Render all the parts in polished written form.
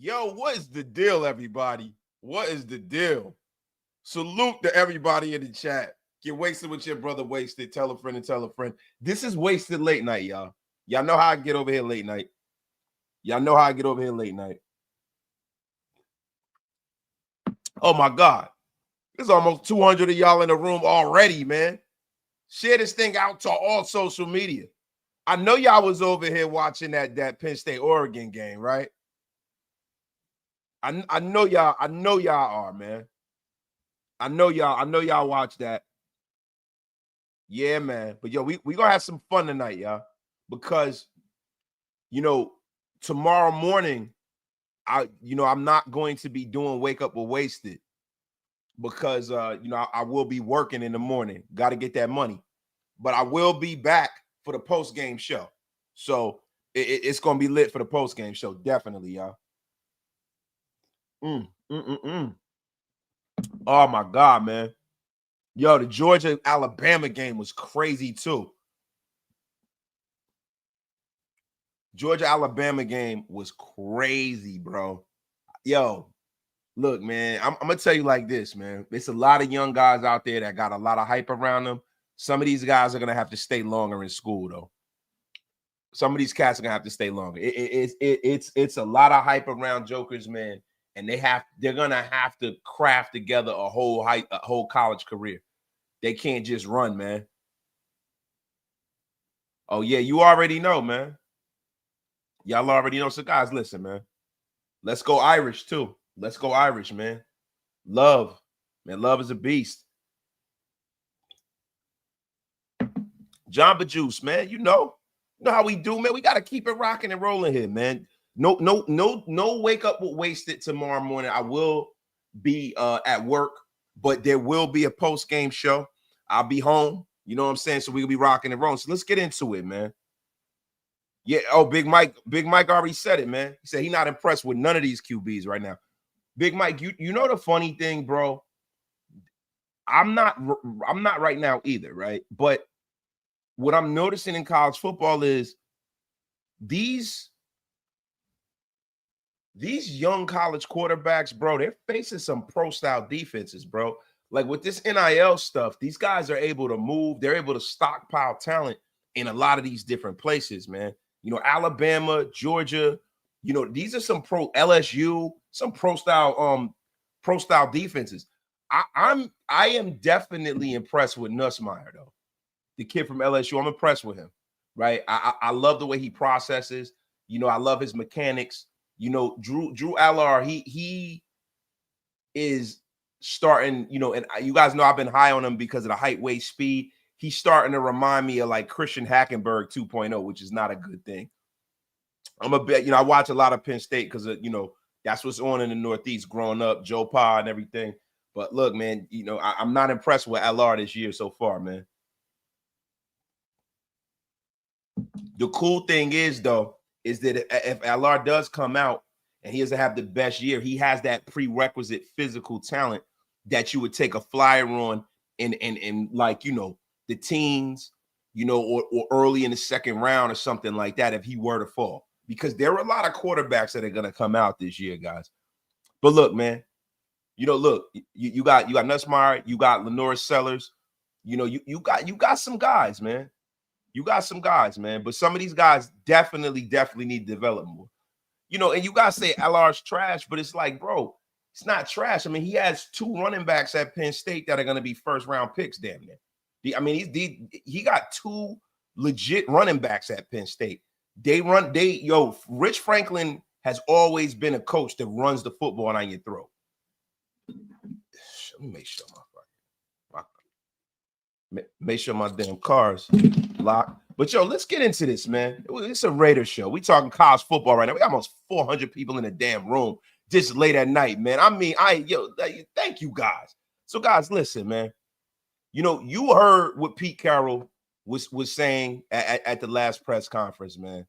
Yo, what is the deal, everybody? What is the deal? Salute to everybody in the chat. Get wasted with your brother Wasted. Tell a friend and tell a friend. This is Wasted Late Night, y'all. Y'all know how I get over here late night. Y'all know how I get over here late night. Oh, my God. There's almost 200 of y'all in the room already, man. Share this thing out to all social media. I know y'all was over here watching that Penn State Oregon game, right? I know y'all are, man. I know y'all watch that. Yeah, man. But yo, we gonna have some fun tonight, y'all. Because tomorrow morning, I'm not going to be doing Wake Up with Wasted because I will be working in the morning. Got to get that money. But I will be back for the post-game show. So it's gonna be lit for the post-game show, definitely, y'all. Oh my God, man. Yo, the Georgia-Alabama game was crazy too. Georgia-Alabama game was crazy, bro. Yo, look, man, I'm gonna tell you like this, man. There's a lot of young guys out there that got a lot of hype around them. Some of these guys are gonna have to stay longer in school, though. Some of these cats are gonna have to stay longer. It's a lot of hype around jokers, man. And they're gonna have to craft together a whole college career. They can't just run, man. Oh yeah, you already know, man. Y'all already know. So guys, listen, man. Let's go Irish too. Let's go Irish, man. Love, man. Love is a beast. Jamba Juice, man. You know how we do, man. We gotta keep it rocking and rolling here, man. No Wake Up with Wasted tomorrow morning. I will be at work, but there will be a post-game show. I'll be home. You know what I'm saying? So we'll be rocking and rolling. So let's get into it, man. Yeah. Oh, Big Mike already said it, man. He said he's not impressed with none of these QBs right now. Big Mike, you know the funny thing, bro. I'm not right now either, right? But what I'm noticing in college football is these young college quarterbacks, bro, they're facing some pro-style defenses, bro. Like with this NIL stuff, these guys are able to move. They're able to stockpile talent in a lot of these different places, man. Alabama, Georgia, these are some LSU, some pro-style defenses. I am definitely impressed with Nussmeier, though. The kid from LSU, I'm impressed with him, right? I love the way he processes. I love his mechanics. Drew Allard, he is starting, and you guys know I've been high on him because of the height, weight, speed. He's starting to remind me of like Christian Hackenberg 2.0, which is not a good thing. I'm a bit, I watch a lot of Penn State because, that's what's on in the Northeast growing up, Joe Pa and everything. But look, man, I'm not impressed with Allard this year so far, man. The cool thing is, though, is that if Allard does come out and he doesn't have the best year, he has that prerequisite physical talent that you would take a flyer on in like, the teens, or early in the second round or something like that if he were to fall. Because there are a lot of quarterbacks that are going to come out this year, guys. But look, man, look, you got Nussmeier, you got Lenore Sellers, you got some guys, man. You got some guys, man, but some of these guys definitely need to develop more. And you guys say Allard's trash, but it's like, bro, it's not trash. I mean, he has 2 running backs at Penn State that are going to be first-round picks, damn near. He got 2 legit running backs at Penn State. Rich Franklin has always been a coach that runs the football on your throat. Let me make sure make sure my damn car's locked. But yo, let's get into this, man. It's a Raiders show. We talking college football right now. We got almost 400 people in the damn room this late at night, man. I mean, thank you guys. So guys, listen, man. You know, you heard what Pete Carroll was saying at the last press conference, man.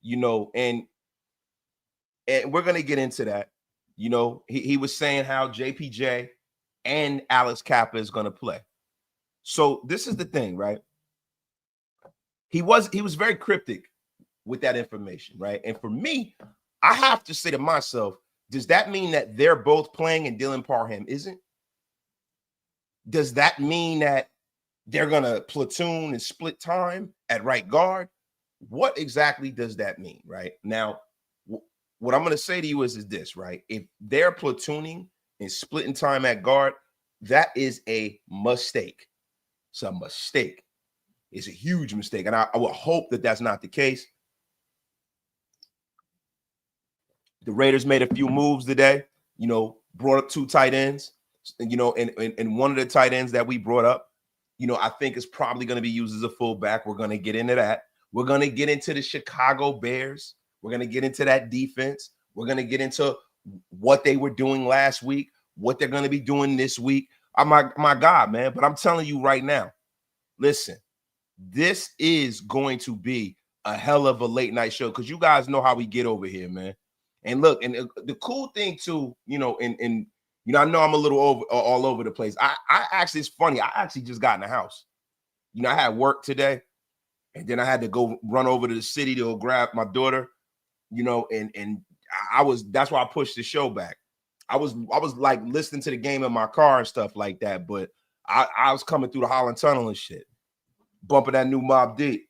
You know, and we're gonna get into that. You know, he was saying how JPJ and Alex Kappa is gonna play. So this is the thing, right? He was very cryptic with that information, right? And for me, I have to say to myself, does that mean that they're both playing and Dylan Parham isn't? Does that mean that they're going to platoon and split time at right guard? What exactly does that mean, right? Now, what I'm going to say to you is this, right? If they're platooning and splitting time at guard, that is a mistake. It's a mistake. It's a huge mistake. And I would hope that that's not the case. The Raiders made a few moves today, you know, brought up 2 tight ends, you know, and one of the tight ends that we brought up, you know, I think is probably going to be used as a fullback. We're going to get into that. We're going to get into the Chicago Bears. We're going to get into that defense. We're going to get into what they were doing last week, what they're going to be doing this week. My God, man. But I'm telling you right now, listen, this is going to be a hell of a late night show because you guys know how we get over here, man. And look, and the cool thing too, you know, and you know, I know I'm a little all over the place. I actually, it's funny. I actually just got in the house. You know, I had work today, and then I had to go run over to the city to go grab my daughter. You know, and that's why I pushed the show back. I was like listening to the game in my car and stuff like that, but I was coming through the Holland Tunnel and shit, bumping that new Mobb Deep.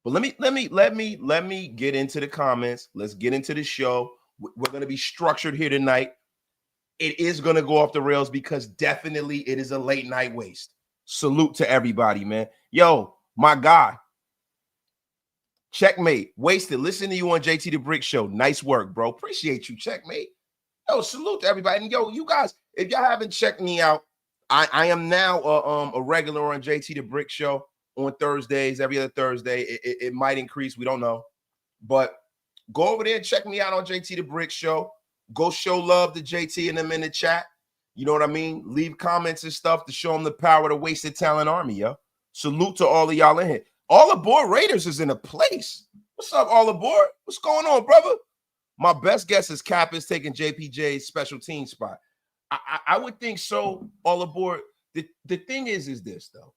But let me get into the comments. Let's get into the show. We're going to be structured here tonight. It is going to go off the rails because definitely it is a late night waste. Salute to everybody, man. Yo, my guy. Checkmate. Wasted. Listen to you on JT the Brick Show. Nice work, bro. Appreciate you, Checkmate. Yo, salute to everybody. And yo, you guys, if y'all haven't checked me out, I am now a regular on JT the Brick Show on Thursdays, every other Thursday. It might increase. We don't know. But go over there and check me out on JT the Brick Show. Go show love to JT and them in the chat. You know what I mean? Leave comments and stuff to show them the power of the Wasted Talent Army, yo. Salute to all of y'all in here. All Aboard Raiders is in a place. What's up, All Aboard? What's going on, brother? My best guess is Cap is taking JPJ's special team spot. I would think so, All Aboard. The thing is this, though.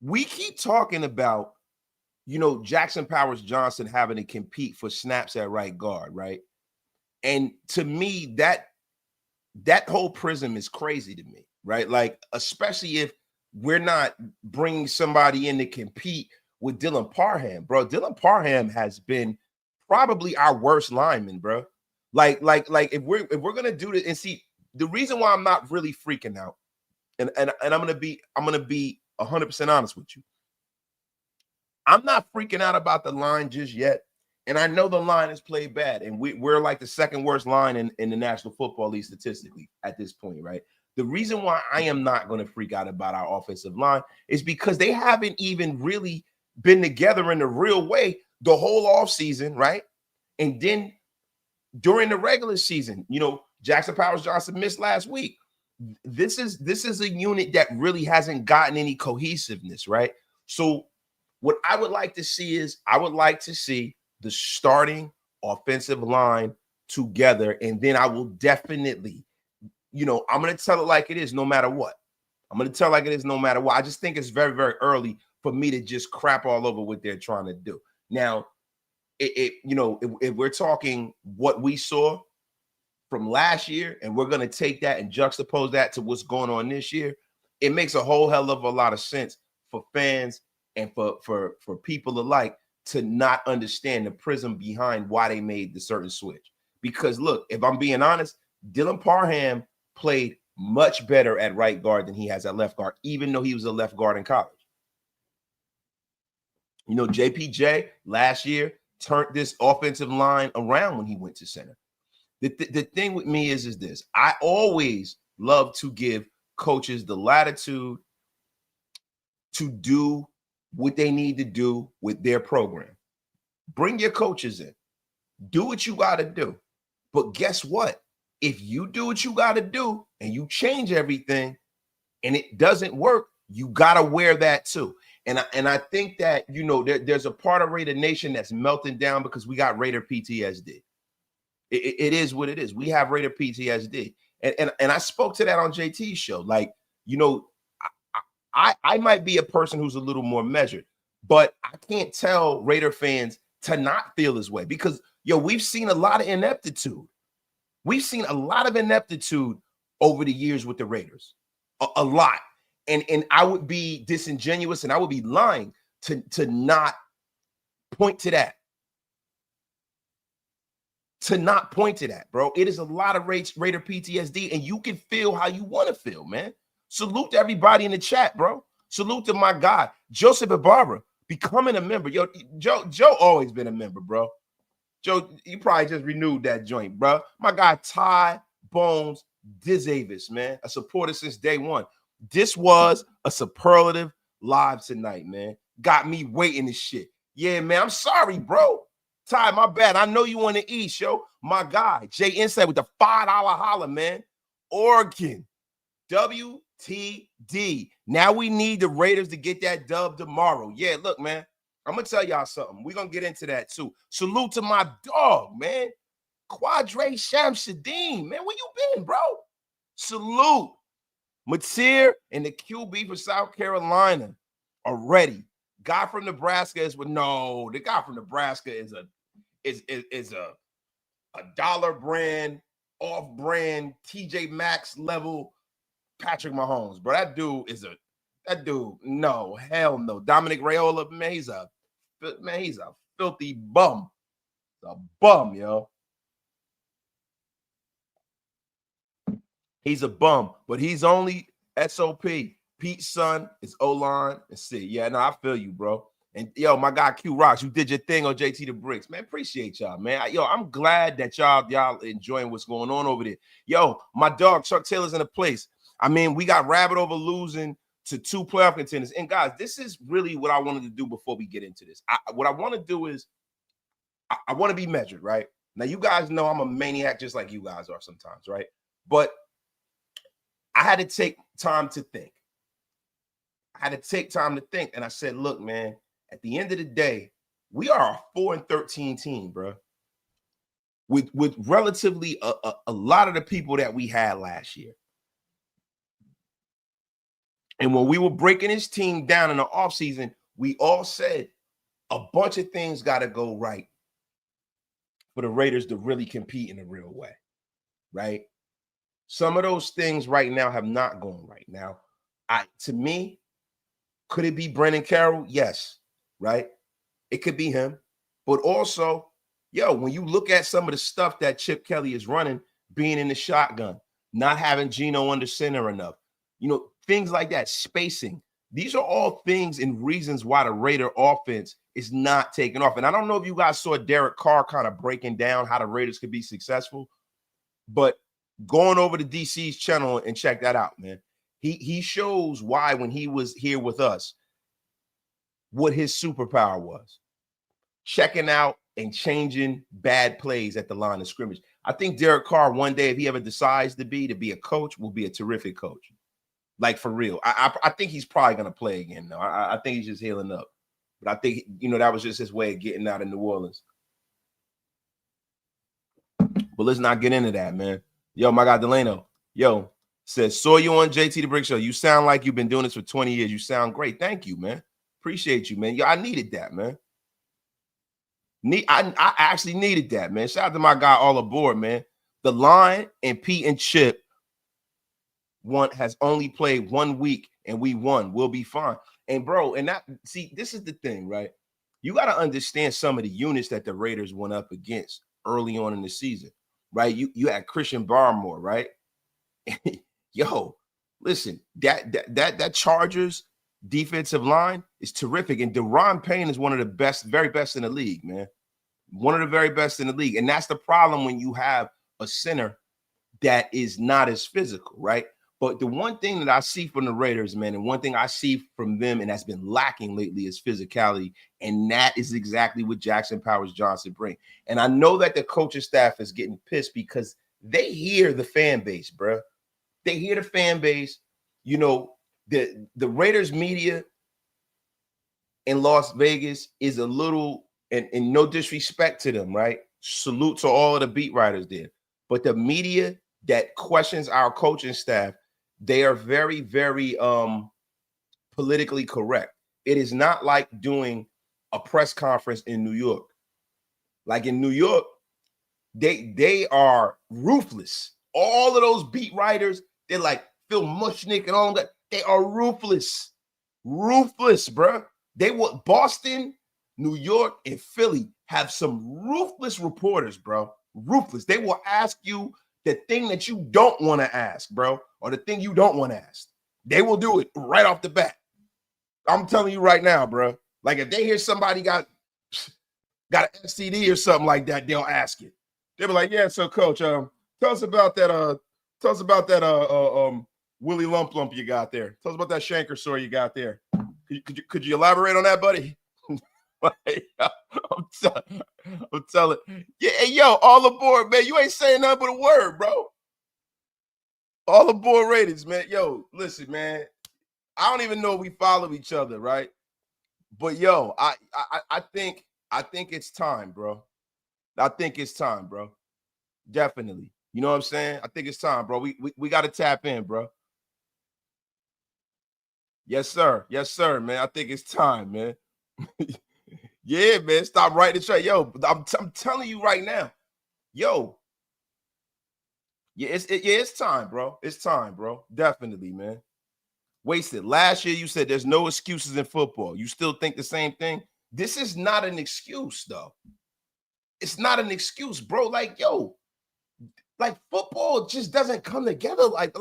We keep talking about, you know, Jackson Powers Johnson having to compete for snaps at right guard, right? And to me, that whole prism is crazy to me, right? Like, especially if we're not bringing somebody in to compete with Dylan Parham, bro. Dylan Parham has been probably our worst lineman, bro. Like if we're gonna do this, and see, the reason why I'm not really freaking out, and I'm gonna be 100% honest with you. I'm not freaking out about the line just yet. And I know the line is played bad. And we're like the second worst line in the National Football League statistically at this point, right? The reason why I am not going to freak out about our offensive line is because they haven't even really been together in the real way the whole offseason, right? And then during the regular season, you know, Jackson Powers Johnson missed last week. This is a unit that really hasn't gotten any cohesiveness, right? So what I would like to see is the starting offensive line together, and then I will definitely, you know, I'm going to tell it like it is no matter what. I just think it's very, very early for me to just crap all over what they're trying to do. Now, you know, if we're talking what we saw from last year, and we're going to take that and juxtapose that to what's going on this year, it makes a whole hell of a lot of sense for fans and for people alike to not understand the prism behind why they made the certain switch. Because look, if I'm being honest, Dylan Parham played much better at right guard than he has at left guard, even though he was a left guard in college. You know, JPJ last year turned this offensive line around when he went to center. The thing with me is this. I always love to give coaches the latitude to do what they need to do with their program. Bring your coaches in. Do what you got to do. But guess what? If you do what you got to do and you change everything and it doesn't work, you got to wear that too. And I think that, there's a part of Raider Nation that's melting down because we got Raider PTSD. It is what it is. We have Raider PTSD. And I spoke to that on JT's show. Like, I might be a person who's a little more measured, but I can't tell Raider fans to not feel this way because, we've seen a lot of ineptitude. We've seen a lot of ineptitude over the years with the Raiders, a lot. And I would be disingenuous and I would be lying to not point to that. To not point to that, bro. It is a lot of Raider PTSD, and you can feel how you want to feel, man. Salute to everybody in the chat, bro. Salute to my guy, Joseph and Barbara, becoming a member. Yo, Joe always been a member, bro. Joe, you probably just renewed that joint, bro. My guy, Ty Bones Dizavis, man, a supporter since day one. This was a superlative live tonight, man. Got me waiting this shit. Yeah, man, I'm sorry, bro. Ty, my bad. I know you want to eat, yo. My guy, Jay Insight with the $5 holla, man. Oregon, WTD. Now we need the Raiders to get that dub tomorrow. Yeah, look, man, I'm going to tell y'all something. We're going to get into that, too. Salute to my dog, man. Quadre Shamsuddin, man. Where you been, bro? Salute. Matir and the QB for South Carolina are ready. Guy from Nebraska the guy from Nebraska is a dollar brand, off-brand, TJ Maxx level Patrick Mahomes, bro. No, hell no. Dominic Raiola, man, he's a filthy bum. A bum, yo. He's a bum, but he's only SOP. Pete's son is O-line and C. Yeah, no, I feel you, bro. And yo, my guy Q Rocks, you did your thing on JT the Bricks, man. Appreciate y'all, man. I'm glad that y'all enjoying what's going on over there. Yo, my dog Chuck Taylor's in the place. I mean, we got Rabbit over losing to 2 playoff contenders. And guys, this is really what I wanted to do before we get into this. What I want to do is I want to be measured, right? Now, you guys know I'm a maniac just like you guys are sometimes, right? But I had to take time to think. And I said, look, man, at the end of the day, we are a 4-13 team, bro. With relatively a lot of the people that we had last year. And when we were breaking this team down in the offseason, we all said a bunch of things got to go right for the Raiders to really compete in a real way, right? Some of those things right now have not gone right. Now, to me, could it be Brendan Carroll? Yes, right? It could be him. But also, when you look at some of the stuff that Chip Kelly is running, being in the shotgun, not having Geno under center enough, things like that, spacing. These are all things and reasons why the Raider offense is not taking off. And I don't know if you guys saw Derek Carr kind of breaking down how the Raiders could be successful, but going over to DC's channel and check that out, man. He shows why when he was here with us, what his superpower was. Checking out and changing bad plays at the line of scrimmage. I think Derek Carr one day, if he ever decides to be a coach, will be a terrific coach. Like, for real. I think he's probably going to play again, though. I think he's just healing up. But I think, that was just his way of getting out of New Orleans. But let's not get into that, man. Yo, my guy Delano, says, saw you on JT the Brick Show. You sound like you've been doing this for 20 years. You sound great. Thank you, man. Appreciate you, man. Yo, I needed that, man. I actually needed that, man. Shout out to my guy All Aboard, man. The line and Pete and Chip has only played 1 week, and we won. We'll be fine. And, bro, this is the thing, right? You got to understand some of the units that the Raiders went up against early on in the season, right? You had Christian Barmore, right? Yo, listen, that Chargers defensive line is terrific. And Deron Payne is one of the very best in the league, man. One of the very best in the league. And that's the problem when you have a center that is not as physical, right? But the one thing that I see from the Raiders, man, and one thing I see from them, and that's been lacking lately, is physicality. And that is exactly what Jackson Powers Johnson brings. And I know that the coaching staff is getting pissed because they hear the fan base, bro. They hear the fan base. You know, the Raiders media in Las Vegas is a little, and no disrespect to them, right? Salute to all of the beat writers there. But the media that questions our coaching staff, they are very, very politically correct. It is not like doing a press conference in New York. Like in New York, they are ruthless. All of those beat writers, they're like Phil Mushnick and all of that. They are ruthless. Ruthless, bro. They want Boston, New York, and Philly have some ruthless reporters, bro. Ruthless. They will ask you the thing that you don't want to ask, bro, or the thing you don't want to ask. They will do it right off the bat. I'm telling you right now, bro. Like if they hear somebody got an STD or something like that, they'll ask it. They'll be like, "Yeah, so coach, tell us about that. Willie Lump you got there. Tell us about that Shanker sore you got there. Could you elaborate on that, buddy?" I'm telling. Yeah, hey, yo, all aboard, man. You ain't saying nothing but a word, bro. All aboard Raiders, man. Yo, listen, man. I don't even know if we follow each other, right? But yo, I think it's time, bro. I think it's time, bro. Definitely. You know what I'm saying? I think it's time, bro. We got to tap in, bro. Yes, sir. Yes, sir, man. I think it's time, man. Yeah, man. Stop writing the track. Yo, I'm telling you right now. Yo. Yeah, it's time, bro. It's time, bro. Definitely, man. Wasted. Last year, you said there's no excuses in football. You still think the same thing? This is not an excuse, though. It's not an excuse, bro. Like, yo, like football just doesn't come together like,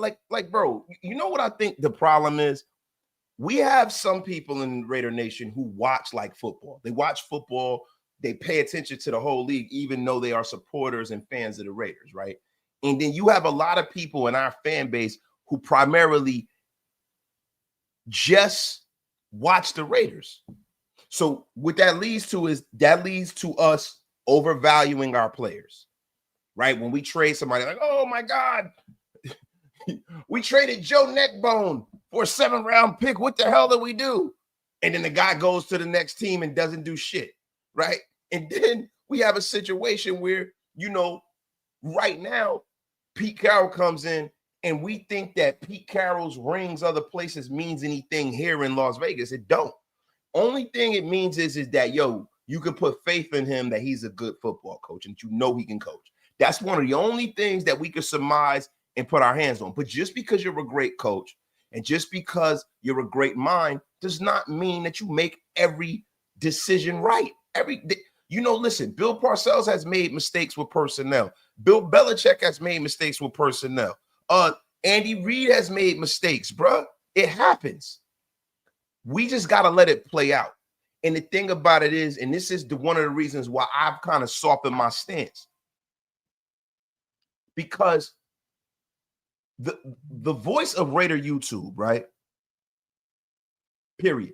bro. You know what I think the problem is? We have some people in Raider Nation who watch like football. They watch football. They pay attention to the whole league, even though they are supporters and fans of the Raiders, right? And then you have a lot of people in our fan base who primarily just watch the Raiders. So what that leads to is us overvaluing our players, right? When we trade somebody, like, oh my God, we traded Joe Neckbone for a 7th-round pick. What the hell did we do? And then the guy goes to the next team and doesn't do shit, right? And then we have a situation where, you know, right now, Pete Carroll comes in and we think that Pete Carroll's rings other places means anything here in Las Vegas. It don't. Only thing it means is that, yo, you can put faith in him that he's a good football coach and you know he can coach. That's one of the only things that we can surmise and put our hands on. But just because you're a great coach and just because you're a great mind does not mean that you make every decision right. Listen, Bill Parcells has made mistakes with personnel. Bill Belichick has made mistakes with personnel. Andy Reid has made mistakes, bruh. It happens. We just got to let it play out. And the thing about it is, and this is one of the reasons why I've kind of softened my stance, because the voice of Raider YouTube, right? Period.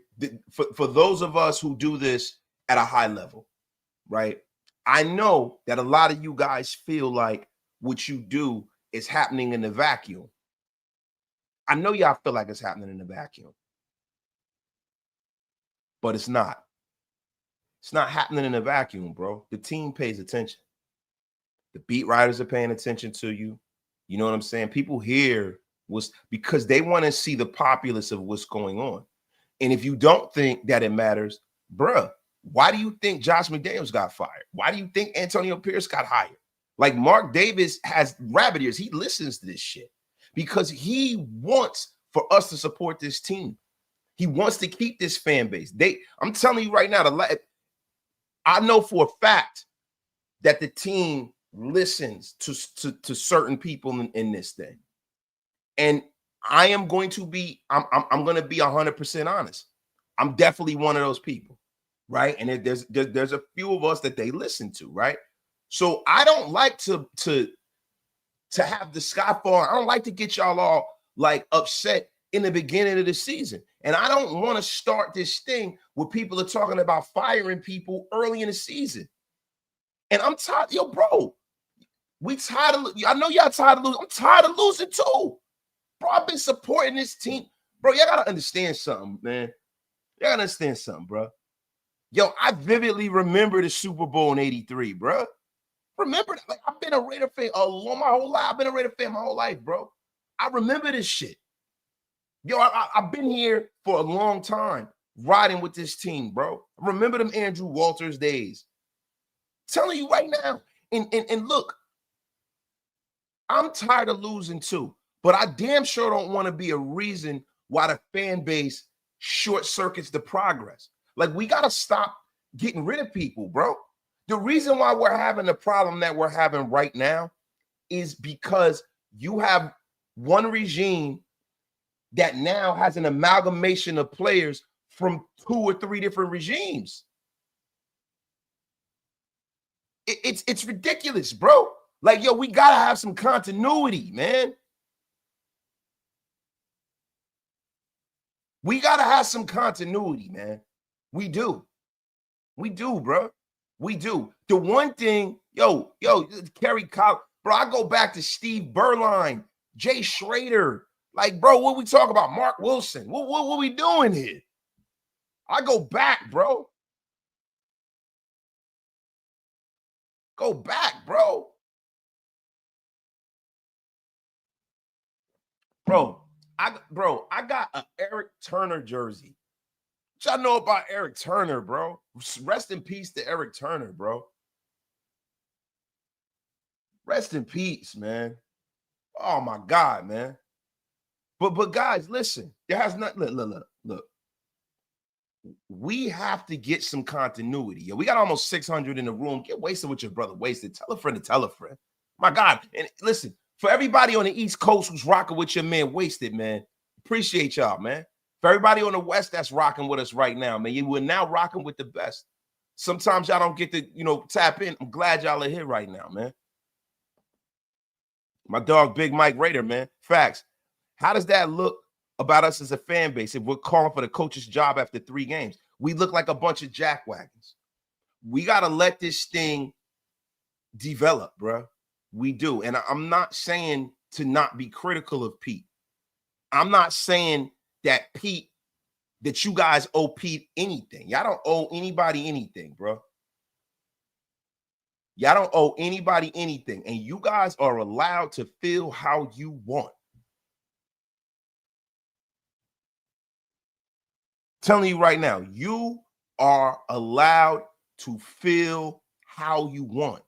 For those of us who do this at a high level, right? I know that a lot of you guys feel like what you do is happening in the vacuum. I know y'all feel like it's happening in the vacuum, but it's not. It's not happening in a vacuum, bro. The team pays attention. The beat writers are paying attention to you. You know what I'm saying? People hear because they want to see the populace of what's going on. And if you don't think that it matters, bruh, why do you think Josh McDaniels got fired? Why do you think Antonio Pierce got hired? Like Mark Davis has rabbit ears. He listens to this shit because he wants for us to support this team. He wants to keep this fan base. I'm telling you right now, I know for a fact that the team listens to certain people in this thing. And I am going to be, I'm going to be 100% honest. I'm definitely one of those people, right? And there's a few of us that they listen to, right? So I don't like to to have the sky fall. I don't like to get y'all all like upset in the beginning of the season. And I don't want to start this thing where people are talking about firing people early in the season. And I'm tired, yo, bro. We tired of, I know y'all tired of losing. I'm tired of losing too. Bro, I've been supporting this team. Bro, y'all gotta understand something, man. Y'all gotta understand something, bro. Yo, I vividly remember the Super Bowl in '83, bro. Remember that? Like, I've been a Raider fan my whole life. I've been a Raider fan my whole life, bro. I remember this shit. Yo, I've been here for a long time riding with this team, bro. I remember them Andrew Walters days. I'm telling you right now. And look, I'm tired of losing too, but I damn sure don't want to be a reason why the fan base short circuits the progress. Like, we got to stop getting rid of people, bro. The reason why we're having the problem that we're having right now is because you have one regime that now has an amalgamation of players from 2 or 3 different regimes. It's ridiculous, bro. Like, yo, we got to have some continuity, man. We got to have some continuity, man. We do. We do, bro. We do. The one thing, yo, Kerry Collins, bro, I go back to Steve Berline, Jay Schrader. Like, bro, what we talk about? Mark Wilson. What we doing here? I go back, bro. Go back, bro. Bro, I got an Eric Turner jersey. What y'all know about Eric Turner, bro? Rest in peace to Eric Turner, bro. Rest in peace, man. Oh my God, man. But guys, listen, there has not look. We have to get some continuity. Yo, we got almost 600 in the room. Get wasted with your brother. Wasted. Tell a friend to tell a friend. My God. And listen, for everybody on the East Coast who's rocking with your man Wasted, man, appreciate y'all, man. For everybody on the West that's rocking with us right now, man, we're now rocking with the best. Sometimes y'all don't get to, tap in. I'm glad y'all are here right now, man. My dog, Big Mike Raider, man. Facts. How does that look about us as a fan base if we're calling for the coach's job after 3 games? We look like a bunch of jackwagons. We got to let this thing develop, bro. We do. And I'm not saying to not be critical of Pete. I'm not saying that you guys owe Pete anything. Y'all don't owe anybody anything, bro. Y'all don't owe anybody anything. And you guys are allowed to feel how you want. Telling you right now, you are allowed to feel how you want.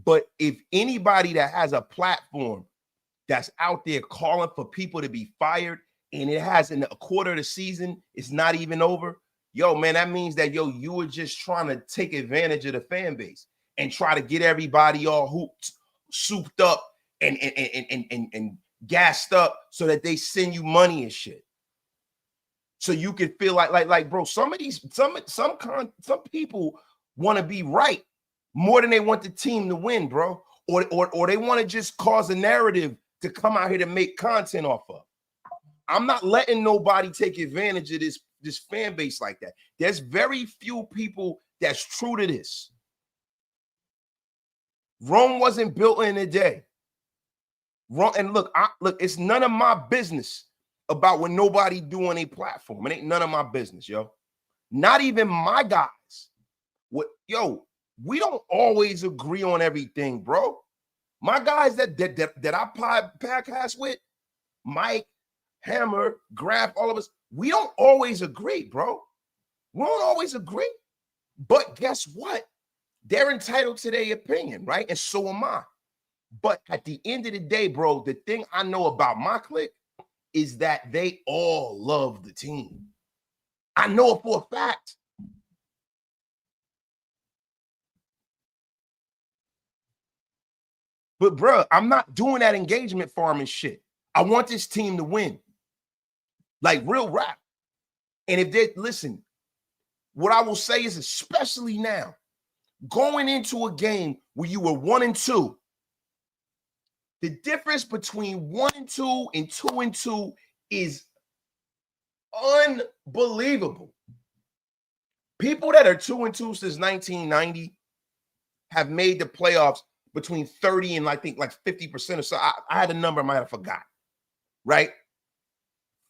But if anybody that has a platform that's out there calling for people to be fired and it has in a quarter of the season, it's not even over, yo, man, that means that, you were just trying to take advantage of the fan base and try to get everybody all hooped, souped up and gassed up so that they send you money and shit. So you can feel like, bro, some people want to be right more than they want the team to win, bro. Or they want to just cause a narrative to come out here to make content off of. I'm not letting nobody take advantage of this fan base like that. There's very few people that's true to this. Rome wasn't built in a day. And look, it's none of my business about what nobody do on a platform. It ain't none of my business, yo. Not even my guys. We don't always agree on everything, bro. My guys that I podcast with, Mike, Hammer, Graf, all of us, we don't always agree, bro. We don't always agree. But guess what? They're entitled to their opinion, right? And so am I. But at the end of the day, bro, the thing I know about my clique is that they all love the team. I know it for a fact. But, bro, I'm not doing that engagement farming shit. I want this team to win. Like, real rap. And if they listen, what I will say is, especially now, going into a game where you were 1-2, The difference between 1-2 and 2-2 is unbelievable. People that are 2-2 since 1990 have made the playoffs between 30 and I think like 50% or so. I had a number I might have forgot, right?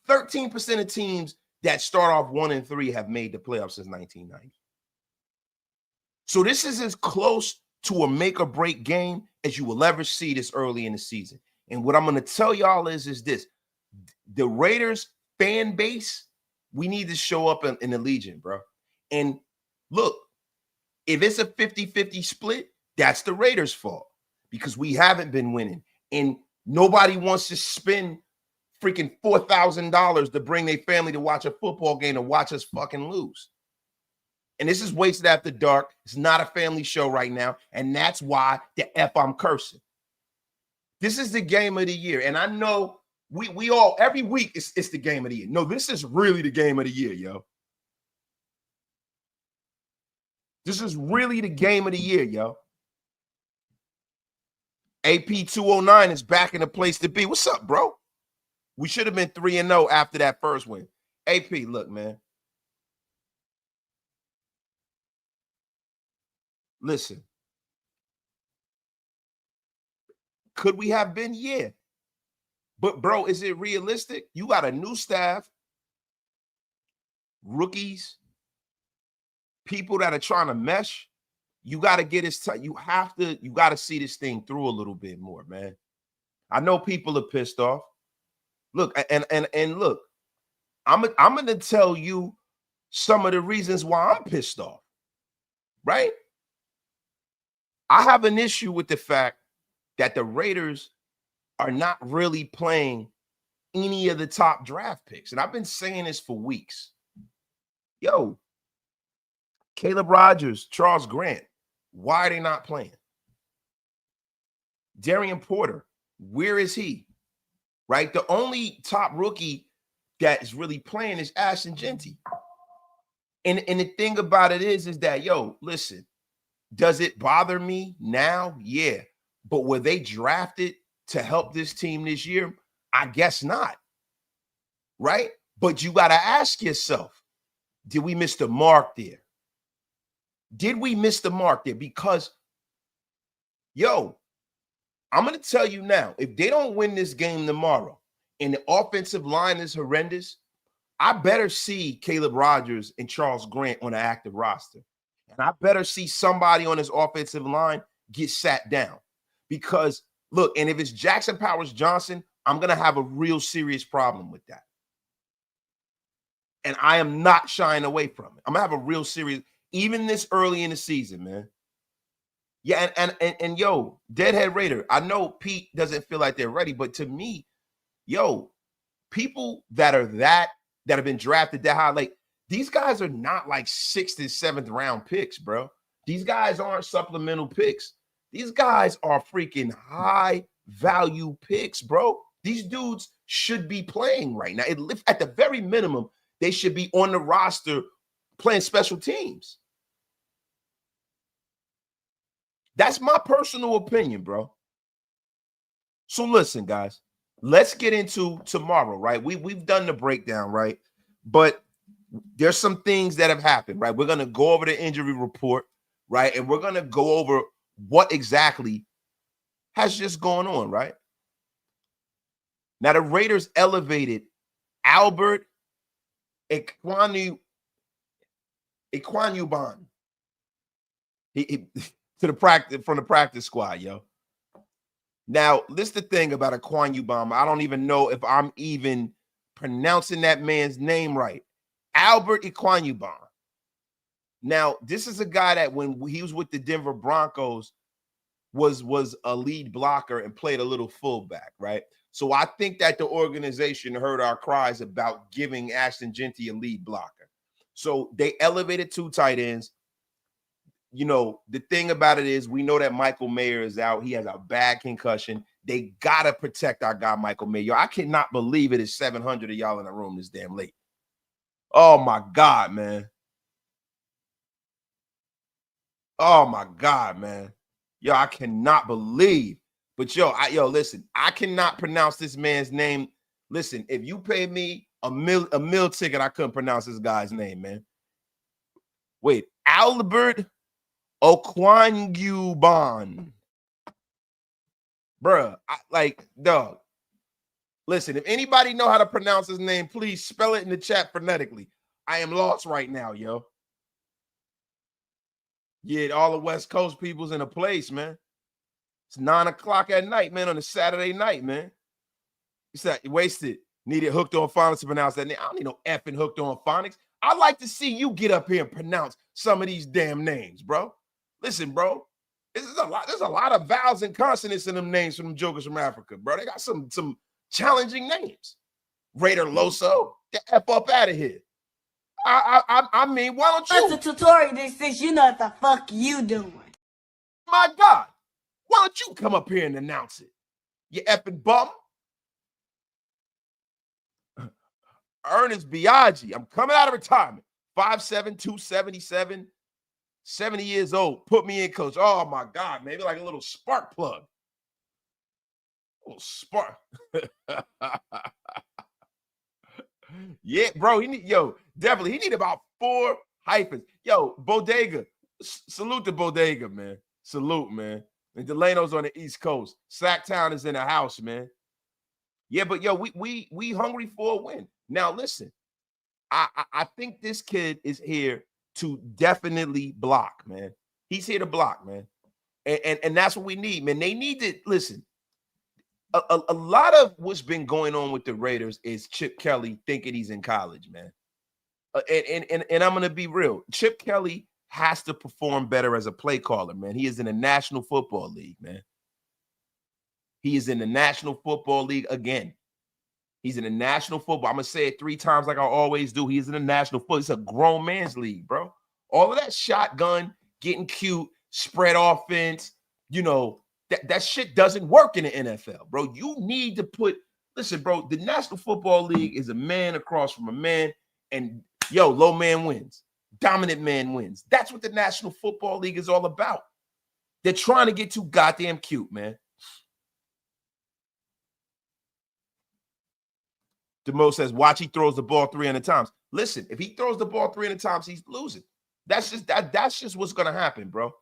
13% of teams that start off 1-3 have made the playoffs since 1990. So this is as close to a make or break game as you will ever see this early in the season. And what I'm going to tell y'all is this: the Raiders fan base, we need to show up in the Legion, bro. And look, if it's a 50-50 split, that's the Raiders' fault because we haven't been winning. And nobody wants to spend freaking $4,000 to bring their family to watch a football game and watch us fucking lose. And this is Wasted After Dark. It's not a family show right now. And that's why the F I'm cursing. This is the game of the year. And I know we all, every week, it's the game of the year. No, this is really the game of the year, yo. This is really the game of the year, yo. AP 209 is back in the place to be. What's up, bro? We should have been 3-0 after that first win. AP, look, man. Listen. Could we have been? Yeah. But, bro, is it realistic? You got a new staff, rookies, people that are trying to mesh. You got to get this. You got to see this thing through a little bit more, man. I know people are pissed off. Look, and look, I'm going to tell you some of the reasons why I'm pissed off, right? I have an issue with the fact that the Raiders are not really playing any of the top draft picks. And I've been saying this for weeks. Yo, Caleb Rogers, Charles Grant, why are they not playing? Darian Porter, where is he? Right? The only top rookie that is really playing is Ashton Jeanty. And the thing about it is that, yo, listen, does it bother me now? Yeah. But were they drafted to help this team this year? I guess not. Right? But you got to ask yourself, did we miss the mark there? Did we miss the mark there? Because, yo, I'm going to tell you now, if they don't win this game tomorrow and the offensive line is horrendous, I better see Caleb Rogers and Charles Grant on an active roster. And I better see somebody on this offensive line get sat down. Because, look, and if it's Jackson Powers Johnson, I'm going to have a real serious problem with that. And I am not shying away from it. I'm going to have a real serious, even this early in the season, man. Yeah, and yo, Deadhead Raider, I know Pete doesn't feel like they're ready, but to me, yo, people that have been drafted that high, like, these guys are not like 6th and 7th round picks, bro. These guys aren't supplemental picks. These guys are freaking high value picks, bro. These dudes should be playing right now. At the very minimum, they should be on the roster playing special teams. That's my personal opinion, bro. So listen, guys, let's get into tomorrow, right? We've done the breakdown, right? But there's some things that have happened, right? We're going to go over the injury report, right? And we're going to go over what exactly has just gone on, right? Now, the Raiders elevated Albert Ekwaniubon to the practice squad, yo. Now, this is the thing about Ekwaniubon. I don't even know if I'm even pronouncing that man's name right. Albert Ekwaniubon. Now, this is a guy that when he was with the Denver Broncos was a lead blocker and played a little fullback, right? So I think that the organization heard our cries about giving Ashton Jeanty a lead blocker. So they elevated 2 tight ends. You know, the thing about it is we know that Michael Mayer is out. He has a bad concussion. They got to protect our guy, Michael Mayer. I cannot believe it is 700 of y'all in the room this damn late. Oh, my God, man. Oh, my God, man. Yo, I cannot believe. But listen, I cannot pronounce this man's name. Listen, if you pay me a meal ticket, I couldn't pronounce this guy's name, man. Wait, Albert Okwanguban. Bruh, dog. Listen, if anybody know how to pronounce his name, please spell it in the chat phonetically. I am lost right now, yo. Yeah, all the West Coast people's in a place, man. It's 9 o'clock at night, man, on a Saturday night, man. You said you wasted. Needed hooked on phonics to pronounce that name. I don't need no effing hooked on phonics. I'd like to see you get up here and pronounce some of these damn names, bro. Listen, bro. There's a lot of vowels and consonants in them names from them jokers from Africa, bro. They got some challenging names. Raider Loso, get F up out of here. I mean, why don't you? That's a tutorial that says you know what the fuck you doing. My God, why don't you come up here and announce it? You effing bum. Ernest Biaggi, I'm coming out of retirement. 5'7", 277, 70 years old. Put me in, coach. Oh my God, maybe like a little spark plug. A little spark. Yeah, bro. Definitely. He need about 4 hyphens. Yo, Bodega. Salute to Bodega, man. Salute, man. And Delano's on the East Coast. Sacktown is in the house, man. Yeah, but yo, we hungry for a win. Now, listen, I think this kid is here to definitely block, man. He's here to block, man. And that's what we need, man. They need to, listen, a lot of what's been going on with the Raiders is Chip Kelly thinking he's in college, man. And I'm going to be real. Chip Kelly has to perform better as a play caller, man. He is in the National Football League, man. He is in the National Football League again. He's in the National Football. I'm going to say it 3 times like I always do. He is in the National Football. It's a grown man's league, bro. All of that shotgun, getting cute, spread offense, that shit doesn't work in the NFL, bro. You need to listen, bro, the National Football League is a man across from a man, and low man wins. Dominant man wins. That's what the National Football League is all about. They're trying to get too goddamn cute, man. DeMo says, watch he throws the ball 300 times. Listen, if he throws the ball 300 times, he's losing. That's just what's going to happen, bro.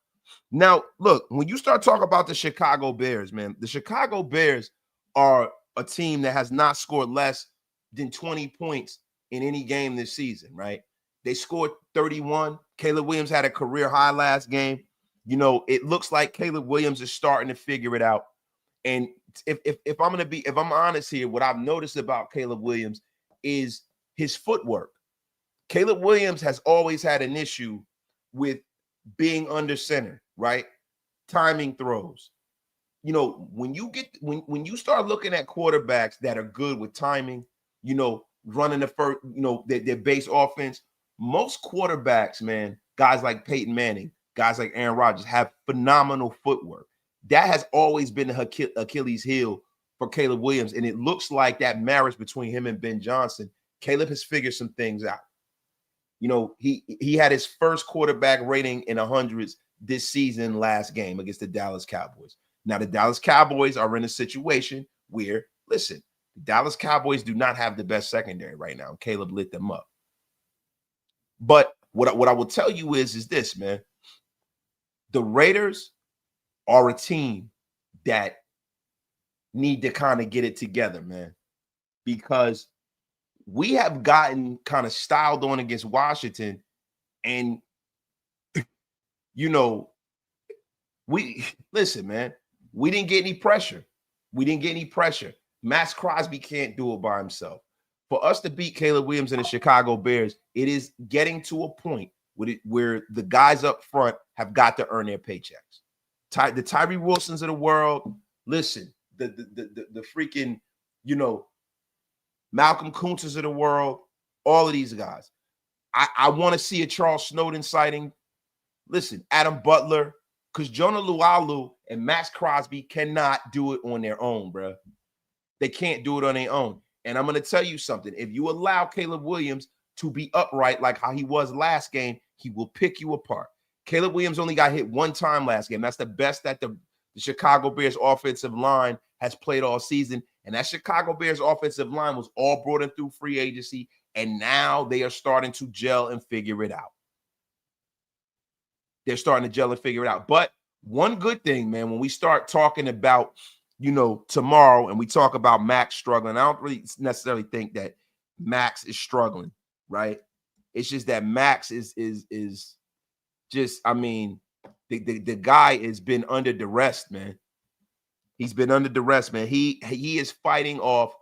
Now, look, when you start talking about the Chicago Bears, man, the Chicago Bears are a team that has not scored less than 20 points in any game this season, right? They scored 31. Caleb Williams had a career high last game. It looks like Caleb Williams is starting to figure it out. And if I'm honest here, what I've noticed about Caleb Williams is his footwork. Caleb Williams has always had an issue with being under center, right? Timing throws. When you start looking at quarterbacks that are good with timing, running the first, their base offense, most quarterbacks, man, guys like Peyton Manning, guys like Aaron Rodgers have phenomenal footwork. That has always been the Achilles heel for Caleb Williams, and it looks like that marriage between him and Ben Johnson, Caleb has figured some things out. He had his first quarterback rating in the hundreds this season last game against the Dallas Cowboys. Now, the Dallas Cowboys are in a situation where, listen, the Dallas Cowboys do not have the best secondary right now. Caleb lit them up. But what I will tell you is this, man. The Raiders are a team that need to kind of get it together, man, because we have gotten kind of styled on against Washington, and listen, man, we didn't get any pressure. Max Crosby can't do it by himself. For us to beat Caleb Williams and the Chicago Bears, it is getting to a point where the guys up front have got to earn their paychecks. The Tyree Wilsons of the world, listen, the freaking, Malcolm Kuntzes of the world, all of these guys. I want to see a Charles Snowden sighting. Listen, Adam Butler, because Jonah Lualu and Max Crosby cannot do it on their own, bro. They can't do it on their own. And I'm going to tell you something. If you allow Caleb Williams to be upright like how he was last game, he will pick you apart. Caleb Williams only got hit 1 time last game. That's the best that the Chicago Bears offensive line has played all season. And that Chicago Bears offensive line was all brought in through free agency. And now they are starting to gel and figure it out. They're starting to gel and figure it out. But one good thing, man, when we start talking about, tomorrow and we talk about Max struggling, I don't really necessarily think that Max is struggling, right? It's just that Max is just, I mean, the guy has been under duress, man. He's been under duress, man. He is fighting off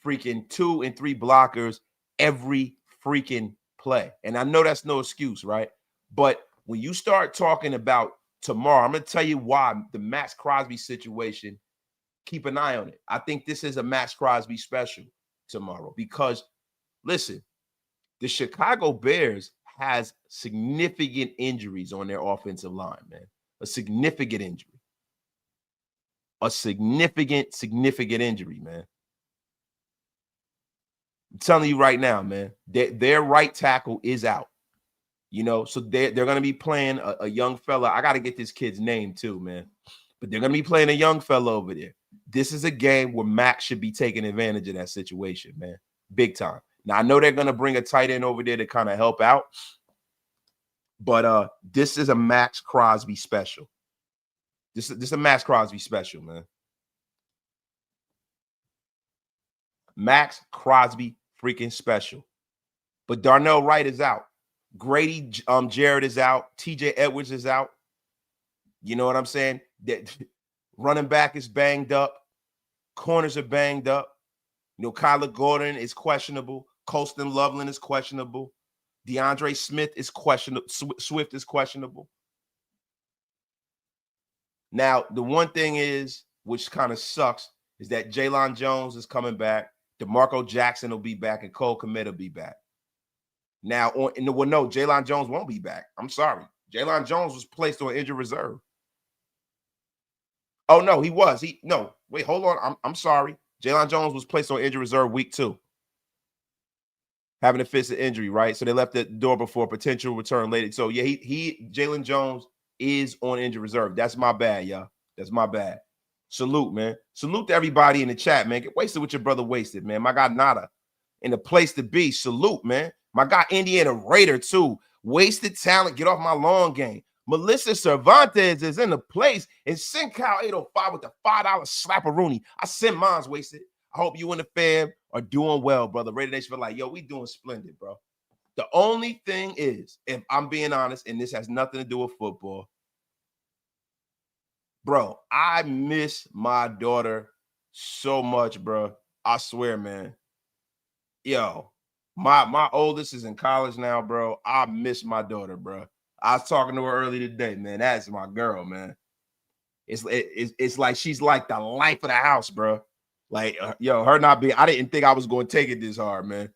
freaking 2 and 3 blockers every freaking play. And I know that's no excuse, right? But when you start talking about tomorrow, I'm going to tell you why the Max Crosby situation, keep an eye on it. I think this is a Max Crosby special tomorrow because, listen, the Chicago Bears has significant injuries on their offensive line, man. A significant injury. A significant injury, man. I'm telling you right now, man, their right tackle is out. So they're going to be playing a young fella. I got to get this kid's name too, man. But they're going to be playing a young fella over there. This is a game where Max should be taking advantage of that situation, man. Big time. Now, I know they're going to bring a tight end over there to kind of help out. But this is a Max Crosby special. This is a Max Crosby special, man. Max Crosby freaking special. But Darnell Wright is out. Grady Jarrett is out. TJ Edwards is out. You know what I'm saying? That running back is banged up. Corners are banged up. Kyler Gordon is questionable. Colston Loveland is questionable. DeAndre Smith is questionable. Swift is questionable. Now, the one thing is, which kind of sucks, is that Jaylon Jones is coming back. DeMarco Jackson will be back, and Cole Kmet will be back. Now, no, Jaylon Jones won't be back. I'm sorry. Jaylon Jones was placed on injured reserve. Oh, no, he was. Wait, hold on. I'm sorry. Jaylon Jones was placed on injured reserve week 2. Having a fist of injury, right? So they left the door before potential return later. So, yeah, Jaylon Jones is on injured reserve. That's my bad, y'all. That's my bad. Salute, man. Salute to everybody in the chat, man. Get wasted with your brother Wasted, man. My guy Nada in the place to be. Salute, man. My guy Indiana Raider, too. Wasted talent. Get off my lawn game. Melissa Cervantes is in the place. And SendCal 805 with the $5 slapperoonie. I sent mine's Wasted. I hope you and the fam are doing well, brother. Raider Nation feel like, yo, we doing splendid, bro. The only thing is, if I'm being honest, and this has nothing to do with football, bro, I miss my daughter so much, bro. I swear, man. Yo, my oldest is in college now, bro. I miss my daughter, bro. I was talking to her earlier today, man. That's my girl, man. It's like she's like the life of the house, bro. Like, her not being, I didn't think I was going to take it this hard, man.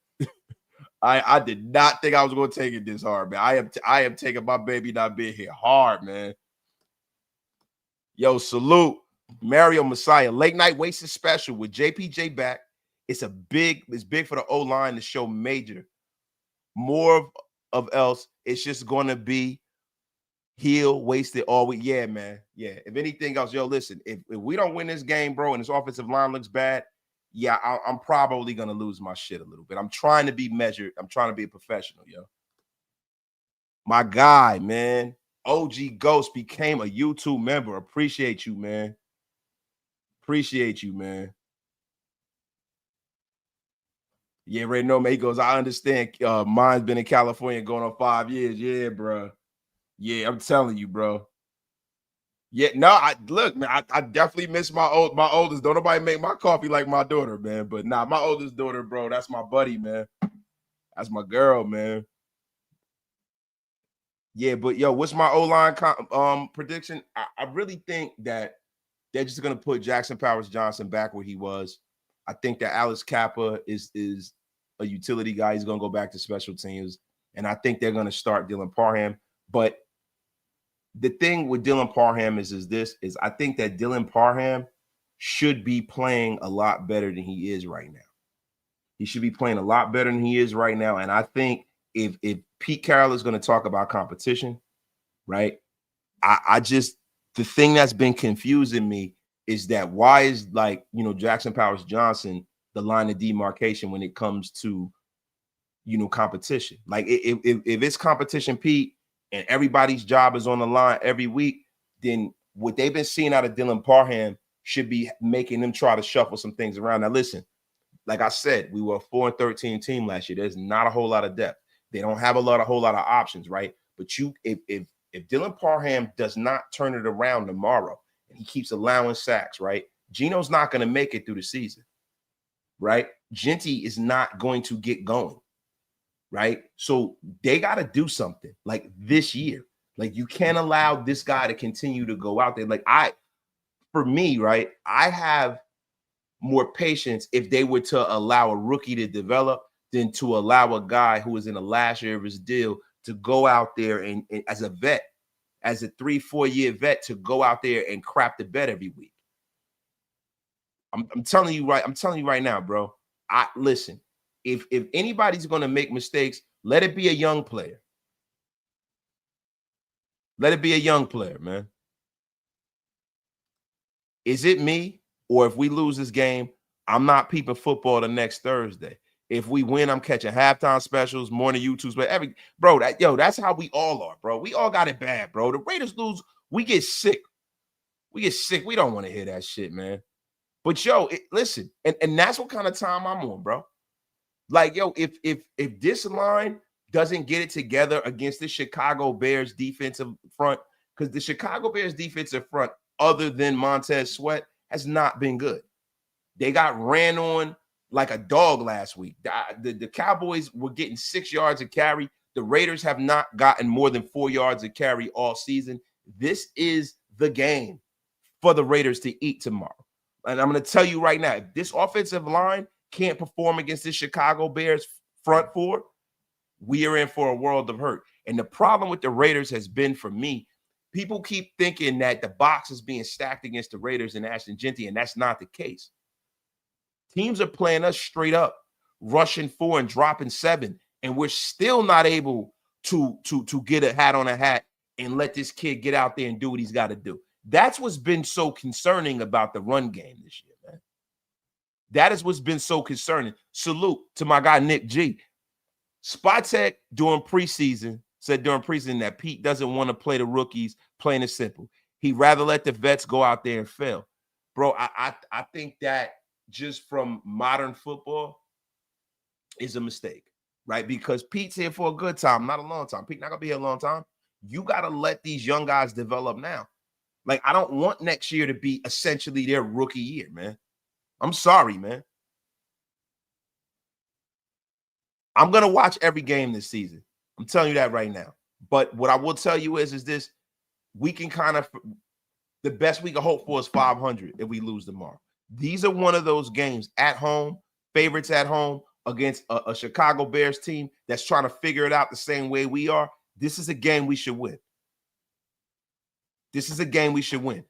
I did not think I was going to take it this hard, man. I am taking my baby not being here hard, man. Yo, salute. Mario Messiah. Late night wasted special with JPJ back. It's big for the O-line to show major. More of else, it's just going to be heel, wasted all week. Yeah, man. Yeah. If anything else, yo, listen, if we don't win this game, bro, and this offensive line looks bad, yeah, I'm probably going to lose my shit a little bit. I'm trying to be measured. I'm trying to be a professional, yo. My guy, man. OG Ghost became a YouTube member. Appreciate you, man. Appreciate you, man. Yeah, Ray No, man. He goes, I understand. Mine's been in California going on 5 years. Yeah, bro. Yeah, I'm telling you, bro. Yeah, no, look, man. I definitely miss my oldest. Don't nobody make my coffee like my daughter, man. But nah, my oldest daughter, bro. That's my buddy, man. That's my girl, man. Yeah, but yo, what's my O-line prediction? I really think that they're just gonna put Jackson Powers Johnson back where he was. I think that Alex Kappa is a utility guy. He's gonna go back to special teams, and I think they're gonna start Dylan Parham. But the thing with Dylan Parham is I think that Dylan Parham should be playing a lot better than he is right now. He should be playing a lot better than he is right now, and I think if Pete Carroll is going to talk about competition, right? I just The thing that's been confusing me is that why is, like, Jackson Powers Johnson the line of demarcation when it comes to, competition? Like, if it's competition, Pete, and everybody's job is on the line every week, then what they've been seeing out of Dylan Parham should be making them try to shuffle some things around. Now, listen, like I said, we were a 4-13 team last year. There's not a whole lot of depth. They don't have a whole lot of options, right? But if Dylan Parham does not turn it around tomorrow and he keeps allowing sacks, right, Geno's not going to make it through the season, right? Genty is not going to get going, right? So they got to do something like this year. Like, you can't allow this guy to continue to go out there. Like, for me, right, I have more patience if they were to allow a rookie to develop than to allow a guy who is in the last year of his deal to go out there and as a vet, as a 3-4 year vet, to go out there and crap the bed every week. I'm telling you right now, bro. Listen, if anybody's going to make mistakes, let it be a young player. Let it be a young player, man. Is it me? Or if we lose this game, I'm not peeping football the next Thursday. If we win, I'm catching halftime specials, morning YouTubes, but that's how we all are, bro. We all got it bad, bro. The Raiders lose, we get sick. We don't want to hear that shit, man. But listen, and that's what kind of time I'm on, bro. Like, if this line doesn't get it together against the Chicago Bears defensive front, because the Chicago Bears defensive front, other than Montez Sweat, has not been good. They got ran on like a dog last week. The Cowboys were getting 6 yards a carry. The Raiders have not gotten more than 4 yards a carry all season. This is the game for the Raiders to eat tomorrow. And I'm going to tell you right now, if this offensive line can't perform against this Chicago Bears front four, we are in for a world of hurt. And the problem with the Raiders has been, for me, people keep thinking that the box is being stacked against the Raiders and Ashton Genty, and that's not the case. Teams are playing us straight up, rushing 4 and dropping 7, and we're still not able to get a hat on a hat and let this kid get out there and do what he's got to do. That's what's been so concerning about the run game this year, man. That is what's been so concerning. Salute to my guy Nick G. Spatek said during preseason that Pete doesn't want to play the rookies, plain and simple. He'd rather let the vets go out there and fail. Bro, I think that just from modern football is a mistake, right? Because Pete's here for a good time, not a long time. Pete not going to be here a long time. You got to let these young guys develop now. Like, I don't want next year to be essentially their rookie year, man. I'm sorry, man. I'm going to watch every game this season. I'm telling you that right now. But what I will tell you is this: we can the best we can hope for is 500 if we lose tomorrow. These are one of those games at home, favorites at home against a Chicago Bears team that's trying to figure it out the same way we are. This is a game we should win. This is a game we should win.